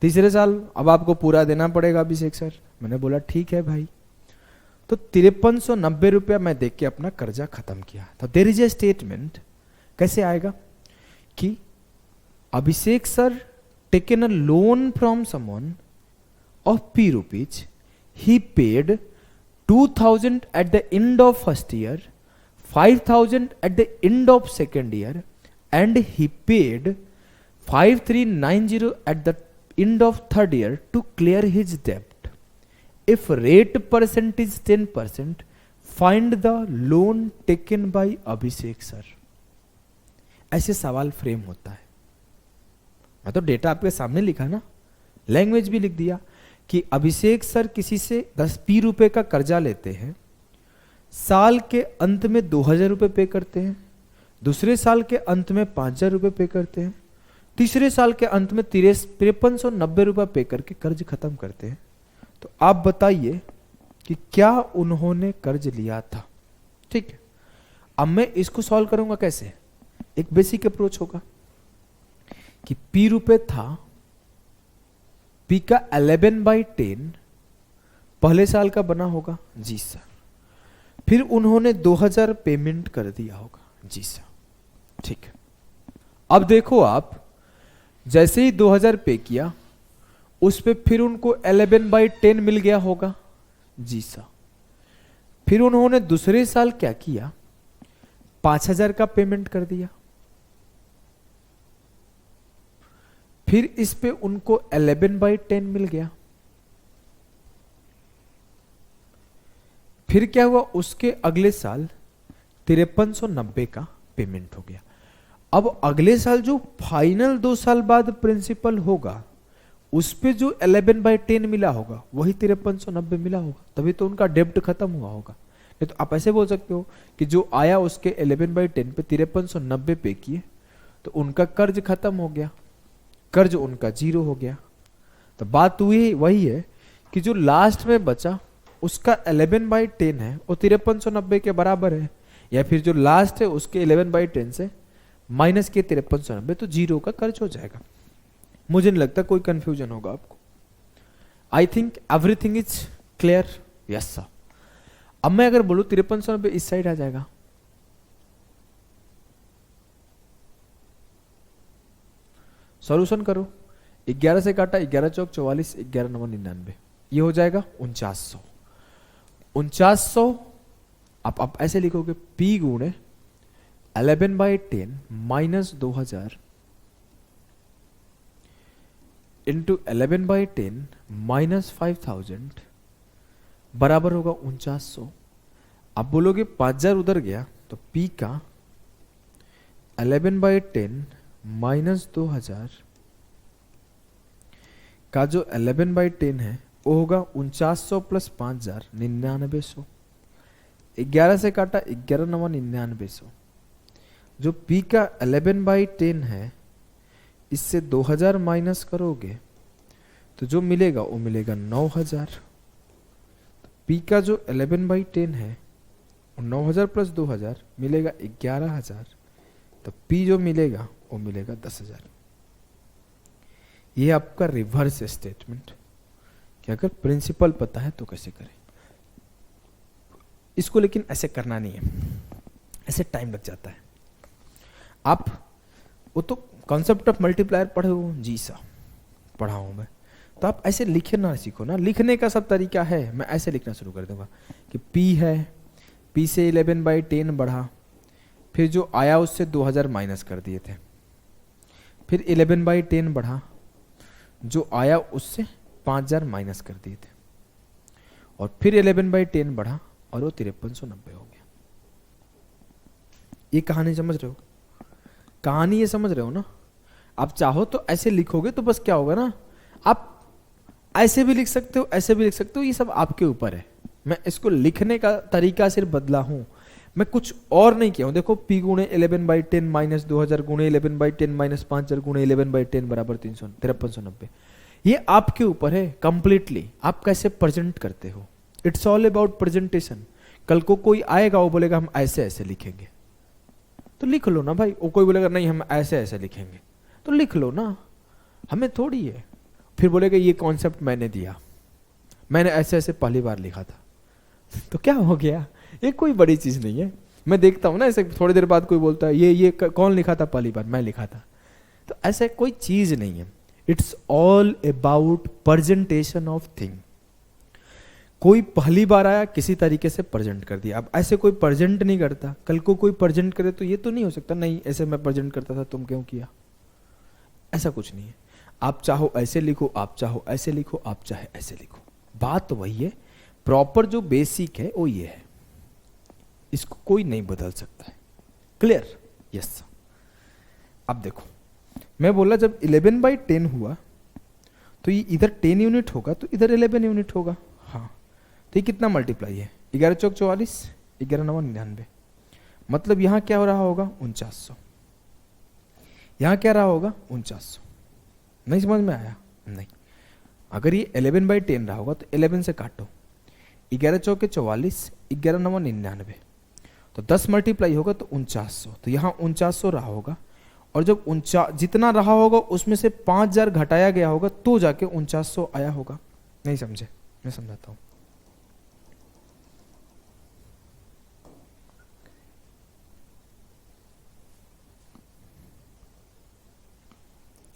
तीसरे साल अब आपको पूरा देना पड़ेगा अभिषेक सर। मैंने बोला ठीक है भाई। तो 5390 रुपया मैं देख के अपना कर्जा खत्म किया। तो देयर इज ए स्टेटमेंट, कैसे आएगा कि Abhishek sir taken a loan from someone of P rupees, he paid 2000 at the end of first year, 5000 at the end of second year, and he paid 5390 at the end of third year to clear his debt. If rate percent is 10%, find the loan taken by Abhishek sir. ऐसे सवाल फ्रेम होता है। मैं तो डेटा आपके सामने लिखा ना, लैंग्वेज भी लिख दिया कि अभिषेक सर किसी से 10 P रुपए का कर्जा लेते हैं, साल के अंत में 2000 रुपए पे करते हैं, दूसरे साल के अंत में 5000 रुपए पे करते हैं, तीसरे साल के अंत में 5390 रुपए पे करके कर्ज खत्म करते हैं। तो आप बताइए कि क्या उन्होंने कर्ज लिया था? ठीक है, अब मैं इसको सॉल्व करूंगा कैसे? एक बेसिक अप्रोच होगा कि P रुपए था, P का 11/10 पहले साल का बना होगा, जी सर। फिर उन्होंने 2000 पेमेंट कर दिया होगा, जी सर, ठीक है। अब देखो आप, जैसे ही 2000 पे किया, उस पे फिर उनको 11/10 मिल गया होगा, जी सर। फिर उन्होंने दूसरे साल क्या किया, 5000 का पेमेंट कर दिया। फिर इस पे उनको 11/10 मिल गया। फिर क्या हुआ, उसके अगले साल 5390 का पेमेंट हो गया। अब अगले साल जो फाइनल 2 साल बाद प्रिंसिपल होगा, उस पे जो 11/10 मिला होगा वही 5390 मिला होगा, तभी तो उनका डेब्ट खत्म हुआ होगा। नहीं तो आप ऐसे बोल सकते हो कि जो आया उसके 11/10 पे 5390 पे किए, तो उनका कर्ज खत्म हो गया, कर्ज उनका 0 हो गया। तो बात वही है कि जो लास्ट में बचा उसका 11/10 है, वो 5390 के बराबर है, या फिर जो लास्ट है उसके 11/10 से माइनस के 5390, तो 0 का कर्ज हो जाएगा। मुझे नहीं लगता कोई कंफ्यूजन होगा आपको। I think everything is clear. Yes sir. अब मैं अगर बोलूं 5390 इस साइड आ जाएगा, सॉल्यूशन करो। 11 से काटा, 11 चौक 44, 11 9 99, ये हो जाएगा 4900। 4900 आप ऐसे लिखोगे, P गुणे 11/10 माइनस 2000 इंटू 11/10 माइनस 5000 बराबर होगा 4900। आप बोलोगे 5000 उधर गया, तो P का 11/10 माइनस 2000 का जो 11/10 है वो होगा 4900 प्लस 5000 9900। 11 से काटा, 11 9 9900। जो P का 11/10 है, इससे 2000 माइनस करोगे तो जो मिलेगा वो मिलेगा 9000। P का जो 11/10 है, 9000 प्लस 2000 मिलेगा 11000। तो P जो मिलेगा वो मिलेगा 10000। ये आपका रिवर्स स्टेटमेंट कि अगर प्रिंसिपल पता है तो कैसे करें इसको, लेकिन ऐसे करना नहीं है, ऐसे टाइम लग जाता है। आप वो तो कॉन्सेप्ट ऑफ मल्टीप्लायर पढ़े हो? जी सा पढ़ा हूं मैं। तो आप ऐसे लिखना सीखो ना, लिखने का सब तरीका है। मैं ऐसे लिखना शुरू कर दूंगा कि P है, P से 11/10 बढ़ा, फिर जो आया उससे 2000 माइनस कर दिए थे, फिर 11/10 बढ़ा, जो आया उससे 5000 माइनस कर दिए थे, और फिर 11/10 बढ़ा और वो 5390 हो गया। ये कहानी समझ रहे हो? कहानी ये समझ रहे हो ना? आप चाहो तो ऐसे लिखोगे तो बस क्या होगा ना, आप ऐसे भी लिख सकते हो, ऐसे भी लिख सकते हो, ये सब आपके ऊपर है। मैं इसको लिखने का तरीका सिर्फ बदला हूं, मैं कुछ और नहीं किया हूं। देखो P गुणे 11/10 माइनस 2000 गुणे 11/10 माइनस 5000 गुणे 11/10 बराबर 5390। ये आपके ऊपर है कंप्लीटली, आप कैसे प्रेजेंट करते हो। It's all about presentation. कल को कोई आएगा वो बोलेगा हम ऐसे ऐसे लिखेंगे, तो लिख लो ना भाई। वो कोई बोलेगा नहीं हम ऐसे ऐसे लिखेंगे, तो लिख लो ना, हमें थोड़ी है। फिर बोलेगा ये कॉन्सेप्ट मैंने दिया, मैंने ऐसे ऐसे पहली बार लिखा था, तो क्या हो गया? ये कोई बड़ी चीज नहीं है। मैं देखता हूं ना ऐसे, थोड़ी देर बाद कोई बोलता है ये कौन लिखा था पहली बार? मैं लिखा था। तो ऐसे कोई चीज नहीं है। It's all about presentation of thing. कोई पहली बार आया, किसी तरीके से प्रेजेंट कर दिया। अब ऐसे कोई प्रेजेंट नहीं करता, कल को कोई प्रेजेंट करे तो ये तो नहीं हो सकता नहीं ऐसे मैं प्रेजेंट करता था, तुम क्यों किया? ऐसा कुछ नहीं है। आप चाहो ऐसे लिखो, आप चाहो ऐसे लिखो, आप चाहे ऐसे लिखो, बात तो वही है। प्रॉपर जो बेसिक है वो ये है, इसको कोई नहीं बदल सकता है। क्लियर? यस। अब देखो, मैं बोला जब 11/10 हुआ तो ये इधर 10 यूनिट होगा तो इधर 11 यूनिट होगा। हाँ, तो ये कितना मल्टीप्लाई है? 11 चौक 44, 11 9 99। मतलब यहां क्या हो रहा होगा? 4900। यहां क्या रहा होगा? 4900। नहीं समझ में आया? नहीं। अगर ये 11/10 रहा होगा तो 11 से काटो, 11 चौके 44, 11 9 99, तो 10 मल्टीप्लाई होगा तो 4900। तो यहाँ 4900 रहा होगा, और जब जितना रहा होगा उसमें से 5000 घटाया गया होगा तो जाके 4900 आया होगा। नहीं समझे? मैं समझाता हूं।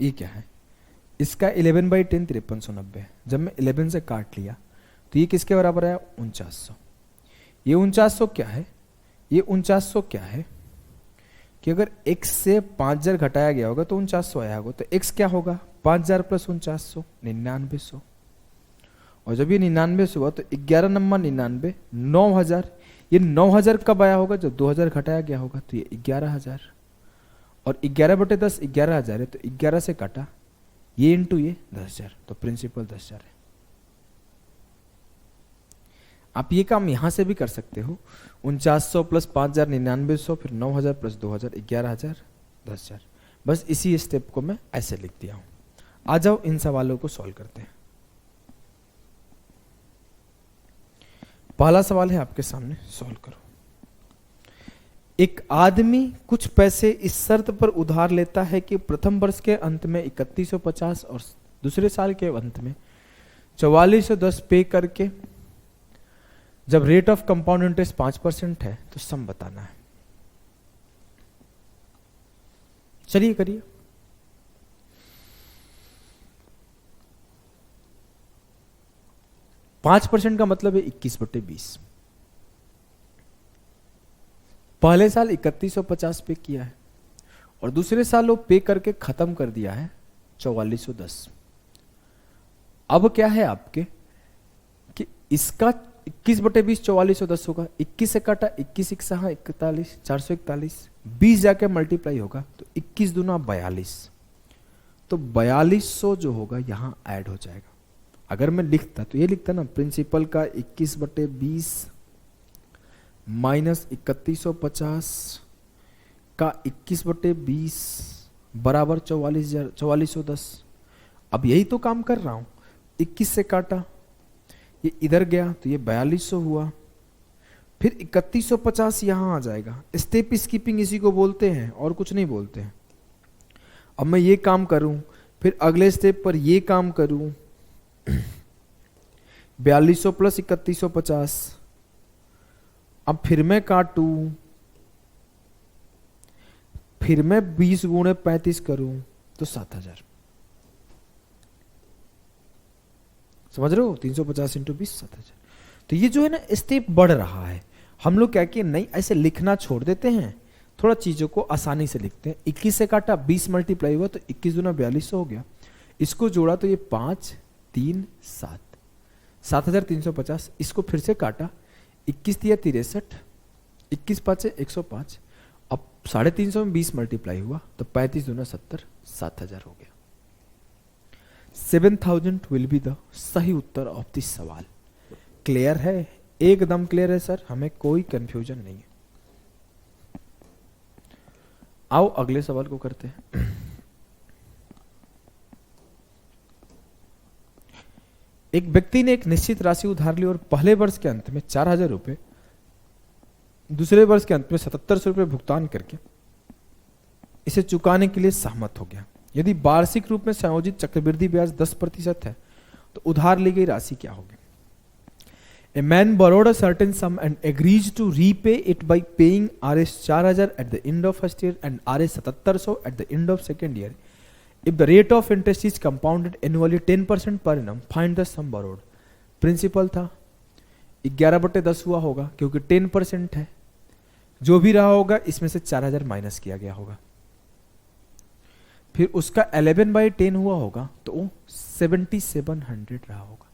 ये क्या है? इसका 11/10 5390 है। जब मैं 11 से काट लिया तो ये किसके बराबर आया? 4900। ये 4900 क्या है? ये 4900 क्या है कि अगर x से 5000 घटाया गया होगा तो 4900 आया होगा। तो x क्या होगा? 5000 प्लस 4900, 9900। और जब ये 9900 हुआ तो 11 नंबर 99, 9000। ये 9000 कब आया होगा? जब 2000 घटाया गया होगा। तो ये 11000, और 11/10 11000 है, तो 11 से काटा ये इंटू ये 10000, तो प्रिंसिपल 10000 है। आप ये काम यहां से भी कर सकते हो। 4900 प्लस 5000 9900, फिर 9000 प्लस 2000 11000 10000। बस इसी स्टेप को मैं ऐसे लिख दिया हूं। आ जाओ इन सवालों को सॉल्व करते हैं। पहला सवाल है आपके सामने, सॉल्व करो। एक आदमी कुछ पैसे इस शर्त पर उधार लेता है कि प्रथम वर्ष के अंत में 3150 और दूसरे साल के अंत में 4410 पे करके, जब रेट ऑफ कंपाउंड इंटरेस्ट 5% है तो सम बताना है। चलिए करिए। पांच % का मतलब है 21/20। पहले साल 3150 पे किया है और दूसरे साल वो पे करके खत्म कर दिया है 4410। अब क्या है आपके कि इसका 21/20 4410 होगा। 21 से काटा 21 1 6 41 441, 20 जाके मल्टीप्लाई होगा तो 21 दूना 42, तो 4200 जो होगा यहां ऐड हो जाएगा। अगर मैं लिखता तो ये लिखता ना, प्रिंसिपल का 21/20 माइनस 3150 का 21/20 बराबर 4410। अब यही तो काम कर रहा हूं। 21 से काटा, ये इधर गया तो ये 4200 हुआ, फिर 3150 यहां आ जाएगा। स्टेप स्कीपिंग इसी को बोलते हैं और कुछ नहीं बोलते हैं। अब मैं ये काम करूं, फिर अगले स्टेप पर ये काम करूं, 4200 प्लस 3150, अब फिर मैं काटूं, फिर मैं 20 गुणे 35 करूं तो 7000। समझ रहे हो? 350 इंटू 20 7000। तो ये जो है ना स्टेप बढ़ रहा है। हम लोग क्या कि नहीं ऐसे लिखना छोड़ देते हैं, थोड़ा चीजों को आसानी से लिखते हैं। 21 से काटा 20 मल्टीप्लाई हुआ तो 21 दूना 42 हो गया। इसको जोड़ा तो ये 5 3 7 7350। इसको फिर से काटा, 21 दिया 63, 21 5 105। अब 350 में 20 मल्टीप्लाई हुआ तो 35 दूना 70, 7000 हो गया। 7000 विल बी द सही उत्तर ऑफ दिस सवाल। क्लियर है? एकदम क्लियर है सर, हमें कोई कंफ्यूजन नहीं है। आओ अगले सवाल को करते हैं। एक व्यक्ति ने एक निश्चित राशि उधार ली और पहले वर्ष के अंत में 4000 रुपए, दूसरे वर्ष के अंत में 7700 रुपए भुगतान करके इसे चुकाने के लिए सहमत हो गया। यदि वार्षिक रूप में संयोजित चक्रवृद्धि ब्याज 10% है तो उधार ली गई राशि क्या होगी? A man borrowed a certain sum and agrees to repay it by paying Rs 4000 at the end of first year and Rs 7700 at the end of second year. If the rate of interest is compounded annually 10% per annum, find the sum borrowed. Principal था 11/10 हुआ होगा क्योंकि 10% है। जो भी रहा होगा इसमें से 4000 माइनस किया गया होगा। फिर उसका 11/10 हुआ होगा तो वो 7700 रहा होगा।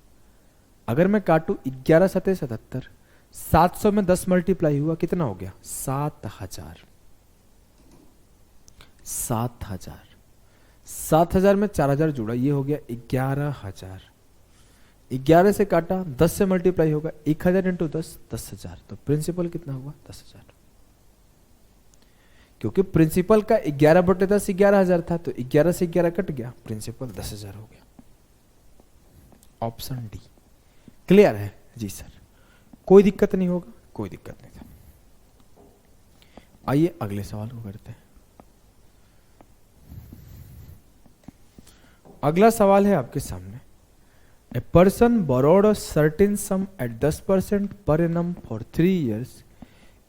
अगर मैं काटू 11 7 77, 700 में 10 मल्टीप्लाई हुआ कितना हो गया? 7000। 7000 में 4000 जुड़ा, ये हो गया 11000। 11 से काटा 10 से मल्टीप्लाई होगा 1000 इंटू 10 10,000। तो प्रिंसिपल कितना हुआ? 10,000। क्योंकि प्रिंसिपल का 11/10 11,000 था तो 11 से 11 कट गया, प्रिंसिपल 10,000 हो गया। Option D. क्लियर है जी सर? कोई दिक्कत नहीं होगा? कोई दिक्कत नहीं था। आइए अगले सवाल को करते हैं। अगला सवाल है आपके सामने। ए person borrowed a certain sum at 10% per annum for 3 years,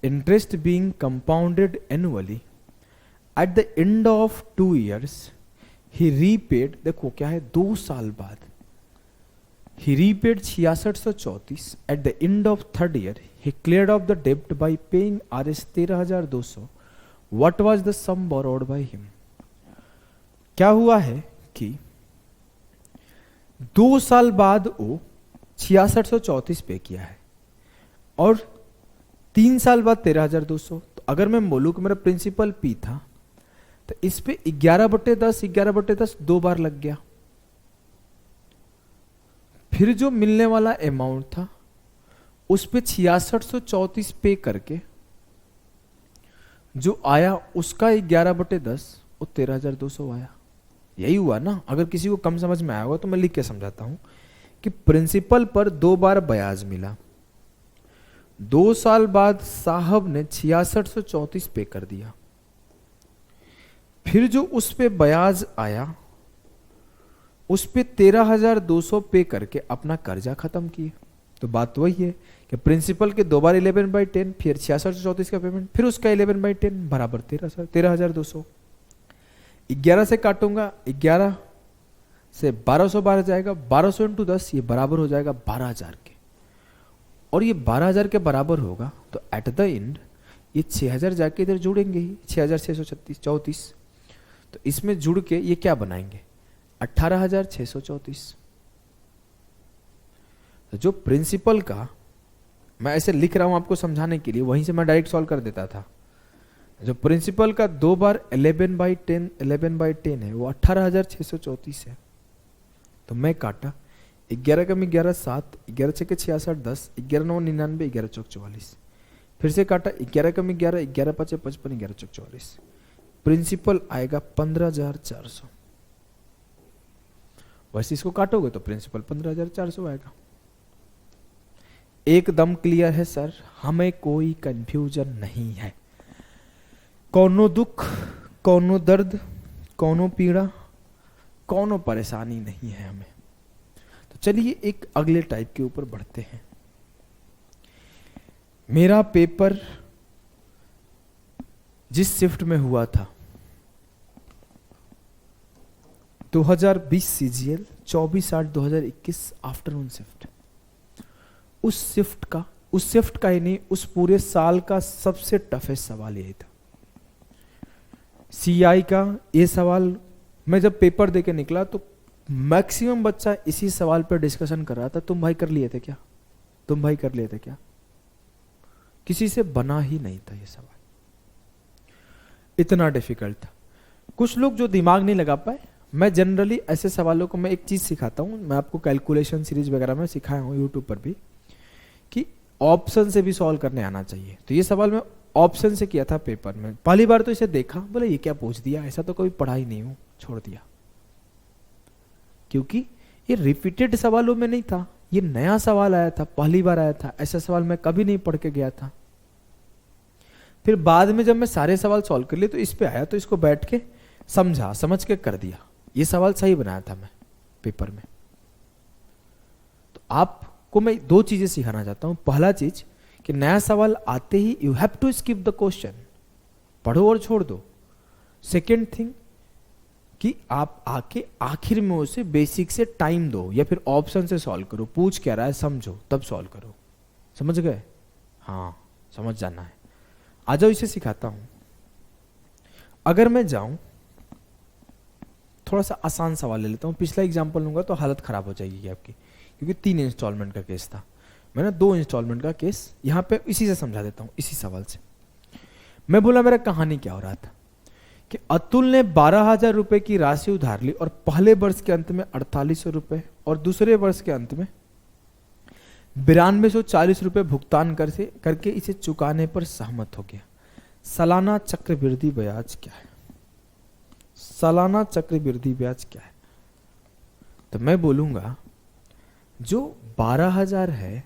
interest being compounded annually. At the end of 2 years, he repaid, देखो क्या है, 2 साल बाद he repaid 6634. At the end of third year, he cleared off the debt by paying Rs 13,200. What was the sum borrowed by him? क्या हुआ है कि 2 साल बाद वो 6634 पे किया है और 3 साल बाद 13,200। तो अगर मैं बोलूं कि मेरा प्रिंसिपल P था तो इस पे 11/10 2 बार लग गया। फिर जो मिलने वाला अमाउंट था उस पे 6634 पे करके जो आया उसका 11/10 वो 13,200 आया। यही हुआ ना? अगर किसी को कम समझ में आया होगा तो मैं लिख के समझाता हूं कि प्रिंसिपल पर 2 बार ब्याज मिला, 2 साल बाद साहब ने 6634 पे कर दिया। फिर जो उस पे ब्याज आया उस पे 13,200 पे करके अपना कर्जा खत्म किए। तो बात वही है कि प्रिंसिपल के 2 बार 11/10, फिर 6634 का पेमेंट, फिर उसका 11/10 बराबर 13,200। 11 से काटूंगा, 11 से 1200 बाहर जाएगा, 1200 इंटू 10 ये बराबर हो जाएगा 12,000 के। और ये 12,000 के बराबर होगा तो एट द एंड ये 6,000 जाके इधर जुड़ेंगे ही, 6,634। तो इसमें जुड़ के ये क्या बनाएंगे? 18,634। तो जो प्रिंसिपल का, मैं ऐसे लिख रहा हूं आपको समझाने के लिए, वहीं से मैं डायरेक्ट सॉल्व कर देता था। जो प्रिंसिपल का 2 बार 11/10 है वो 18,634 है। तो मैं काटा 11 कम 11 7, 11 6 66 10, 11 9 99, 11 चौक 44। फिर से काटा 11 कम 11, 11 5 55, 11 चौक 44। प्रिंसिपल आएगा 15,400। वैसे इसको काटोगे तो प्रिंसिपल 15,400 आएगा। एकदम क्लियर है सर, हमें कोई कंफ्यूजन नहीं है। कौनो दुख, कौनो दर्द, कौनो पीड़ा, कौनो परेशानी नहीं है हमें। तो चलिए एक अगले टाइप के ऊपर बढ़ते हैं। मेरा पेपर जिस शिफ्ट में हुआ था 2020 सीजीएल 24/8/2021 आफ्टरनून शिफ्ट। उस शिफ्ट का ही नहीं, उस पूरे साल का सबसे टफेस्ट सवाल यही था। सीआई का ये सवाल मैं जब पेपर देके निकला तो मैक्सिमम बच्चा इसी सवाल पर डिस्कशन कर रहा था, तुम भाई कर लिए थे क्या, तुम भाई कर लिए थे क्या। किसी से बना ही नहीं था ये सवाल, इतना डिफिकल्ट था। कुछ लोग जो दिमाग नहीं लगा पाए, मैं जनरली ऐसे सवालों को मैं एक चीज सिखाता हूं, मैं आपको कैलकुलेशन सीरीज वगैरह में सिखाया हूं यूट्यूब पर भी, कि ऑप्शन से भी सॉल्व करने आना चाहिए। तो ये सवाल मैं ऑप्शन से किया था पेपर में, पहली बार तो इसे देखा, बोले ये क्या पूछ दिया, ऐसा तो कभी पढ़ा ही नहीं हूं, छोड़ दिया। क्योंकि ये रिपीटेड सवालों में नहीं था, ये नया सवाल आया था, पहली बार आया था, ऐसा सवाल मैं कभी नहीं पढ़ के गया था। फिर बाद में जब मैं सारे सवाल सॉल्व कर लिए तो इस पे आया, तो इसको बैठ के समझा, समझ के कर दिया। ये सवाल सही बनाया था मैं पेपर में। तो आपको मैं दो चीजें सिखाना चाहता हूं। पहला चीज कि नया सवाल आते ही you have to skip the question, पढ़ो और छोड़ दो। सेकेंड थिंग कि आप आके आखिर में उसे बेसिक से टाइम दो, या फिर ऑप्शन से सॉल्व करो, पूछ क्या रहा है समझो तब सॉल्व करो। समझ गए? हाँ, समझ जाना है। आ जाओ, इसे सिखाता हूं। अगर मैं जाऊं, थोड़ा सा आसान सवाल ले लेता हूं, पिछला एग्जांपल लूंगा तो हालत खराब हो जाएगी आपकी, क्योंकि 3 इंस्टॉलमेंट का केस था, मैंने 2 इंस्टॉलमेंट का केस यहां पे इसी से समझा देता हूं, इसी सवाल से। मैं बोला मेरा कहानी क्या हो रहा था कि अतुल ने 12,000 रुपए की राशि उधार ली और पहले वर्ष के अंत में 4800 रुपए और दूसरे वर्ष के अंत में 9240 रुपए भुगतान करके इसे चुकाने पर सहमत हो गया। सालाना चक्रवृद्धि ब्याज क्या है? सालाना चक्रवृद्धि ब्याज क्या है? तो मैं बोलूंगा जो 12,000 है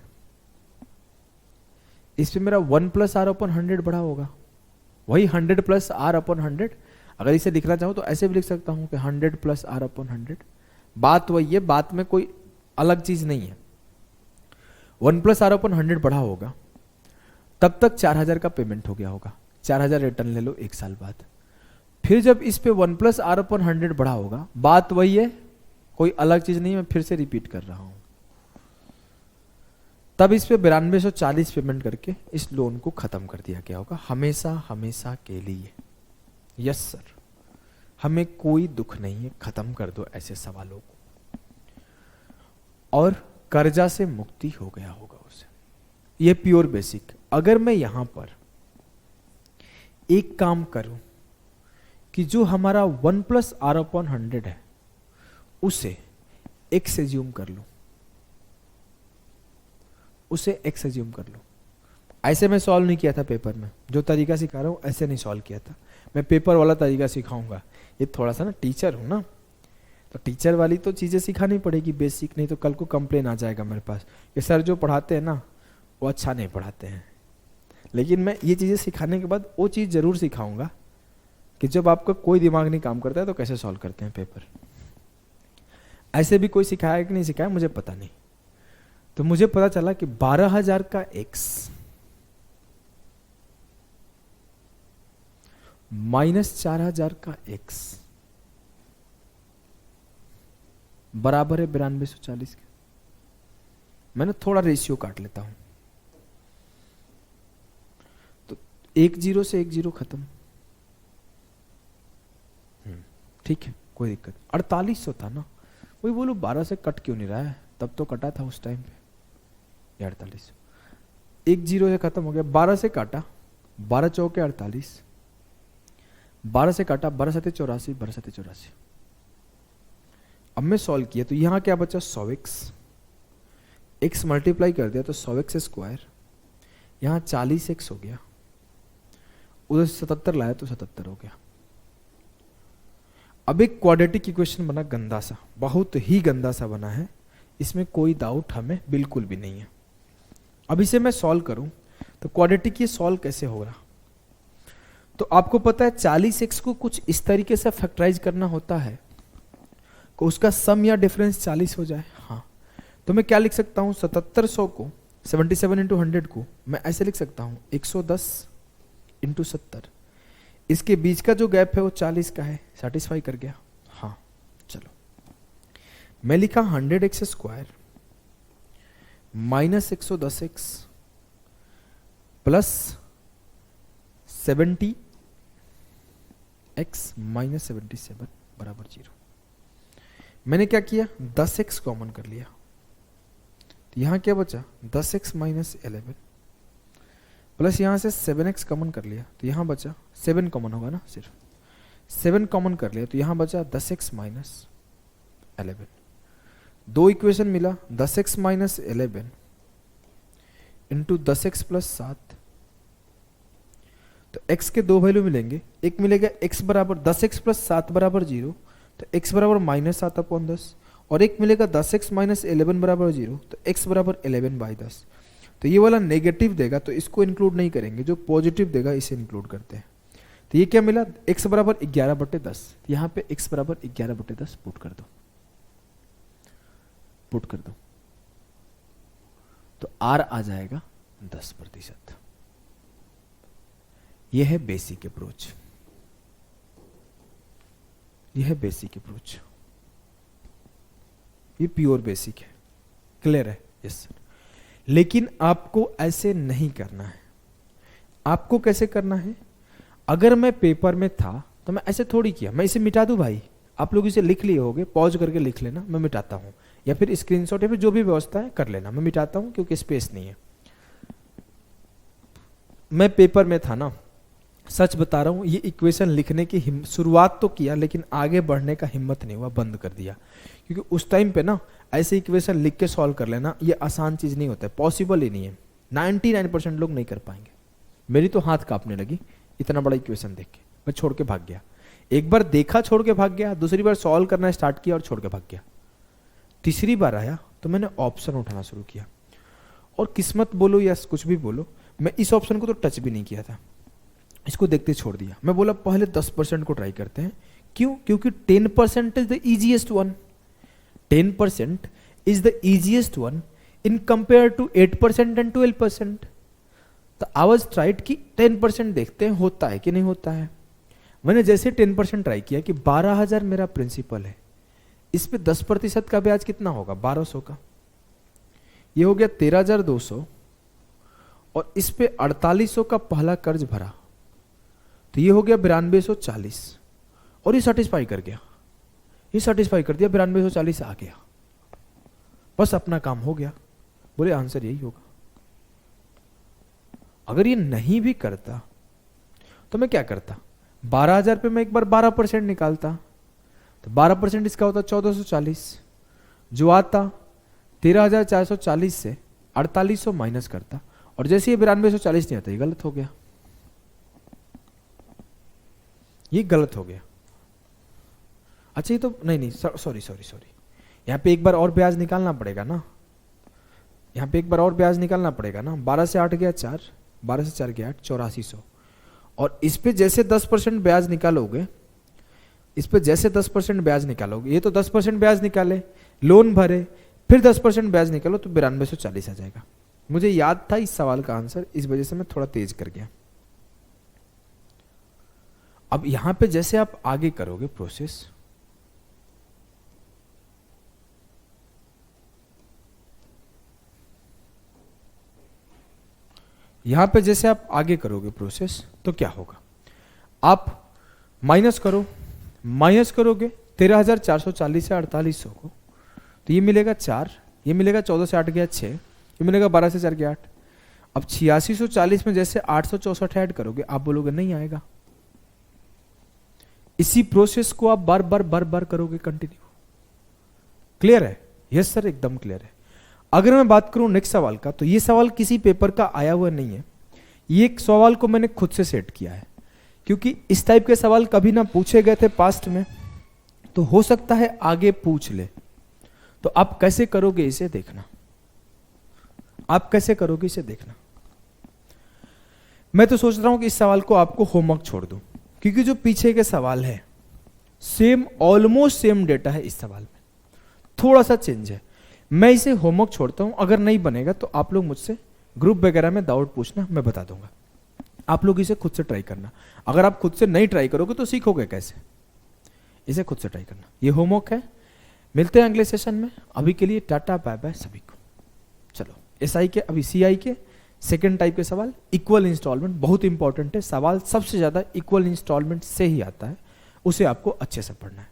इस पे मेरा 1 + r/100 बढ़ा होगा, वही 100 + r/100। अगर इसे लिखना चाहूं तो ऐसे भी लिख सकता हूं कि 100 + r/100। बात वही है, बात में कोई अलग चीज नहीं है। 1 + r/100 बढ़ा होगा, तब तक 4,000 का पेमेंट हो गया होगा, 4,000 रिटर्न ले लो 1 साल बाद। फिर जब इस पे 1 + r/100 बढ़ा होगा, बात वही है, कोई अलग चीज नहीं, मैं फिर से रिपीट कर रहा हूं। तब इस पे 9240 पेमेंट करके इस लोन को खत्म कर दिया गया होगा, हमेशा हमेशा के लिए। यस सर, हमें कोई दुख नहीं है, खत्म कर दो ऐसे सवालों को, और कर्जा से मुक्ति हो गया होगा उसे। ये प्योर बेसिक। अगर मैं यहां पर एक काम करूं कि जो हमारा 1 + r/100 है उसे x एज्यूम कर लूं, उसे x एज्यूम कर लूं। ऐसे मैं सॉल्व नहीं किया था पेपर में, जो तरीका सिखा रहा हूं ऐसे नहीं सॉल्व किया था, मैं पेपर वाला तरीका सिखाऊंगा। ये थोड़ा सा ना टीचर हूं ना, तो टीचर वाली तो चीजें सिखानी पड़ेगी बेसिक, नहीं तो कल को कंप्लेन आ जाएगा मेरे पास कि सर जो पढ़ाते हैं ना वो अच्छा नहीं पढ़ाते हैं। लेकिन मैं ये चीजें सिखाने के बाद वो चीज जरूर सिखाऊंगा कि जब आपका कोई दिमाग नहीं काम करता है तो कैसे सॉल्व करते हैं पेपर। ऐसे भी कोई सिखाया कि नहीं सिखाया मुझे पता नहीं। तो मुझे पता चला कि 12,000 का x -4,000 का x बराबर है 9240 के। मैंने थोड़ा रेशियो काट लेता हूं, तो 1 0 से 1 0 खत्म। ठीक है, कोई दिक्कत। 4800 था ना, वही बोलो 12 से कट क्यों नहीं रहा है, तब तो कटा था उस टाइम पे। 4800 1 0 से खत्म हो गया, 12 से काटा, 12 चौके 48, 12 से काटा, 12 7 84, 12 7 84। अब मैं सॉल्व किया तो यहां क्या बचा 100x, x मल्टीप्लाई कर दिया तो 100x², यहां 40x हो गया, उधर 77 लाया तो 77 हो गया। अब एक क्वाड्रेटिक इक्वेशन बना गंदा सा, बहुत ही गंदा सा बना है, इसमें कोई डाउट हमें बिल्कुल भी नहीं है। अब इसे मैं सॉल्व करूं तो क्वाड्रेटिक ये सॉल्व कैसे होगा, तो आपको पता है 40x को कुछ इस तरीके से फैक्टराइज करना होता है कि उसका सम या डिफरेंस 40 हो जाए। हाँ, तो मैं क्या लिख सकता हूं, 7700 को 77 × 100 को मैं ऐसे लिख सकता हूं 110 × 70। इसके बीच का जो गैप है वो 40 का है, सेटिस्फाई कर गया। हाँ चलो, मैं लिखा 100x square minus 110x plus 70x minus 77 बराबर 0। मैंने क्या किया, 10x कॉमन कर लिया, तो यहां क्या बचा 10x माइनस 11 प्लस यहां से 7x कॉमन कर लिया, तो यहां बचा 7 कॉमन होगा ना, सिर्फ 7 कॉमन कर लिया, तो यहां बचा 10x माइनस 11। दो इक्वेशन मिला, 10x minus 11 into 10x plus 7, तो x के दो वैल्यू मिलेंगे, एक मिलेगा x बराबर 10x प्लस 7 बराबर 0, तो x बराबर माइनस 7/10, और एक मिलेगा 10x माइनस 11 बराबर 0, तो x बराबर 11/10। तो ये वाला नेगेटिव देगा तो इसको इंक्लूड नहीं करेंगे, जो पॉजिटिव देगा इसे इंक्लूड करते हैं। तो ये क्या मिला, x बराबर 11/10, यहाँ पे x बराबर 11/10 पुट कर दो, पुट कर दो, तो r आ जाएगा 10%। यह है बेसिक अप्रोच, यह है बेसिक अप्रोच, ये प्योर बेसिक है। क्लियर है? Yes sir. लेकिन आपको ऐसे नहीं करना है। आपको कैसे करना है, अगर मैं पेपर में था तो मैं ऐसे थोड़ी किया, मैं इसे मिटा दूं भाई, आप लोग इसे लिख लिए होगे, पॉज करके लिख लेना, मैं मिटाता हूं, या फिर स्क्रीनशॉट या फिर जो भी व्यवस्था है कर लेना, मैं मिटाता हूं क्योंकि स्पेस नहीं है। मैं पेपर में था ना, सच बता रहा हूं, ये इक्वेशन लिखने की शुरुआत तो किया लेकिन आगे बढ़ने का हिम्मत नहीं हुआ, बंद कर दिया, क्योंकि उस टाइम पे ना ऐसे इक्वेशन लिख के सॉल्व कर लेना ये आसान चीज नहीं होता है, पॉसिबल ही नहीं है, 99% लोग नहीं कर पाएंगे। मेरी तो हाथ कांपने लगी इतना बड़ा इक्वेशन देख के, मैं छोड़ के भाग गया। एक बार देखा छोड़ के भाग गया, दूसरी बार सॉल्व करना स्टार्ट किया और छोड़ के भाग गया, तीसरी बार आया तो मैंने ऑप्शन उठाना शुरू किया, और किस्मत बोलो या कुछ भी बोलो, मैं इस ऑप्शन को तो टच भी नहीं किया था, इसको देखते छोड़ दिया। मैं बोला पहले 10% को ट्राई करते हैं, क्यों, क्योंकि 10% is the easiest one, 10% is the easiest one in compare to 8% and 12%। तो आई वाज ट्राइड कि 10% देखते हैं होता है कि नहीं होता है। मैंने जैसे 10% ट्राई किया कि 12,000 मेरा प्रिंसिपल है, इस पे 10% का ब्याज कितना होगा, 1200 का, ये हो गया 13,200, और इस पे 4800 का पहला कर्ज भरा, तो ये हो गया 9240, और ये सेटिस्फाई कर गया, ये सेटिस्फाई कर दिया, 9240 आ गया, बस अपना काम हो गया। बोले आंसर यही होगा। अगर ये नहीं भी करता तो मैं क्या करता, 12,000 पे मैं एक बार 12% निकालता, तो 12% इसका होता 1440, जो आता 13,440 से 4800 माइनस करता, और जैसे ये 9240 नहीं आता, ये गलत हो गया, ये गलत हो गया। अच्छा ये तो नहीं, सॉरी, यहां पे एक बार और ब्याज निकालना पड़ेगा ना, यहां पे एक बार और ब्याज निकालना पड़ेगा ना, 12 से 8 गया 4, 12 से 4 गया 8, 8400, और इस पे जैसे 10% ब्याज निकालोगे, इस पे जैसे 10% ब्याज निकालोगे, ये तो 10% ब्याज निकाले, लोन भरे, फिर 10% ब्याज निकालो, तो 9240 आ जाएगा। मुझे याद था इस सवाल का आंसर, इस वजह से मैं थोड़ा तेज कर गया। अब यहां पे जैसे आप आगे करोगे प्रोसेस, यहां पे जैसे आप आगे करोगे प्रोसेस, तो क्या होगा, आप माइनस करो, माइनस करोगे 13,440 से 4800 को, तो ये मिलेगा 4, ये मिलेगा 14 से 8 गया 6, ये मिलेगा 12 से 4 गया 8। अब 8640 में जैसे 864 ऐड करोगे, आप बोलोगे नहीं आएगा। इसी प्रोसेस को आप बार बार करोगे कंटिन्यू। क्लियर है? यस सर, एकदम क्लियर है। अगर मैं बात करूं नेक्स्ट सवाल का, तो ये सवाल किसी पेपर का आया हुआ नहीं है, ये एक सवाल को मैंने खुद से सेट किया है, क्योंकि इस टाइप के सवाल कभी ना पूछे गए थे पास्ट में, तो हो सकता है आगे पूछ ले। तो आप कैसे करोगे इसे देखना, आप कैसे करोगे इसे देखना। मैं तो सोच रहा हूं कि इस सवाल को आपको होमवर्क छोड़ दूं, क्योंकि जो पीछे के सवाल है सेम, ऑलमोस्ट सेम डेटा है, इस सवाल में थोड़ा सा चेंज है। मैं इसे होमवर्क छोड़ता हूं, अगर नहीं बनेगा तो आप लोग मुझसे ग्रुप वगैरह में डाउट पूछना, मैं बता दूंगा। आप लोग इसे खुद से ट्राई करना। अगर आप खुद से नहीं ट्राई करोगे तो सीखोगे कैसे, इसे खुद से ट्राई करना। ये होमवर्क है, मिलते हैं अगले सेशन में, अभी के लिए टाटा बाय बाय सभी को। चलो एसआई के, अभी सीआई के सेकेंड टाइप के सवाल, इक्वल इंस्टॉलमेंट बहुत इंपॉर्टेंट है, सवाल सबसे ज्यादा इक्वल इंस्टॉलमेंट से ही आता है, उसे आपको अच्छे से पढ़ना है।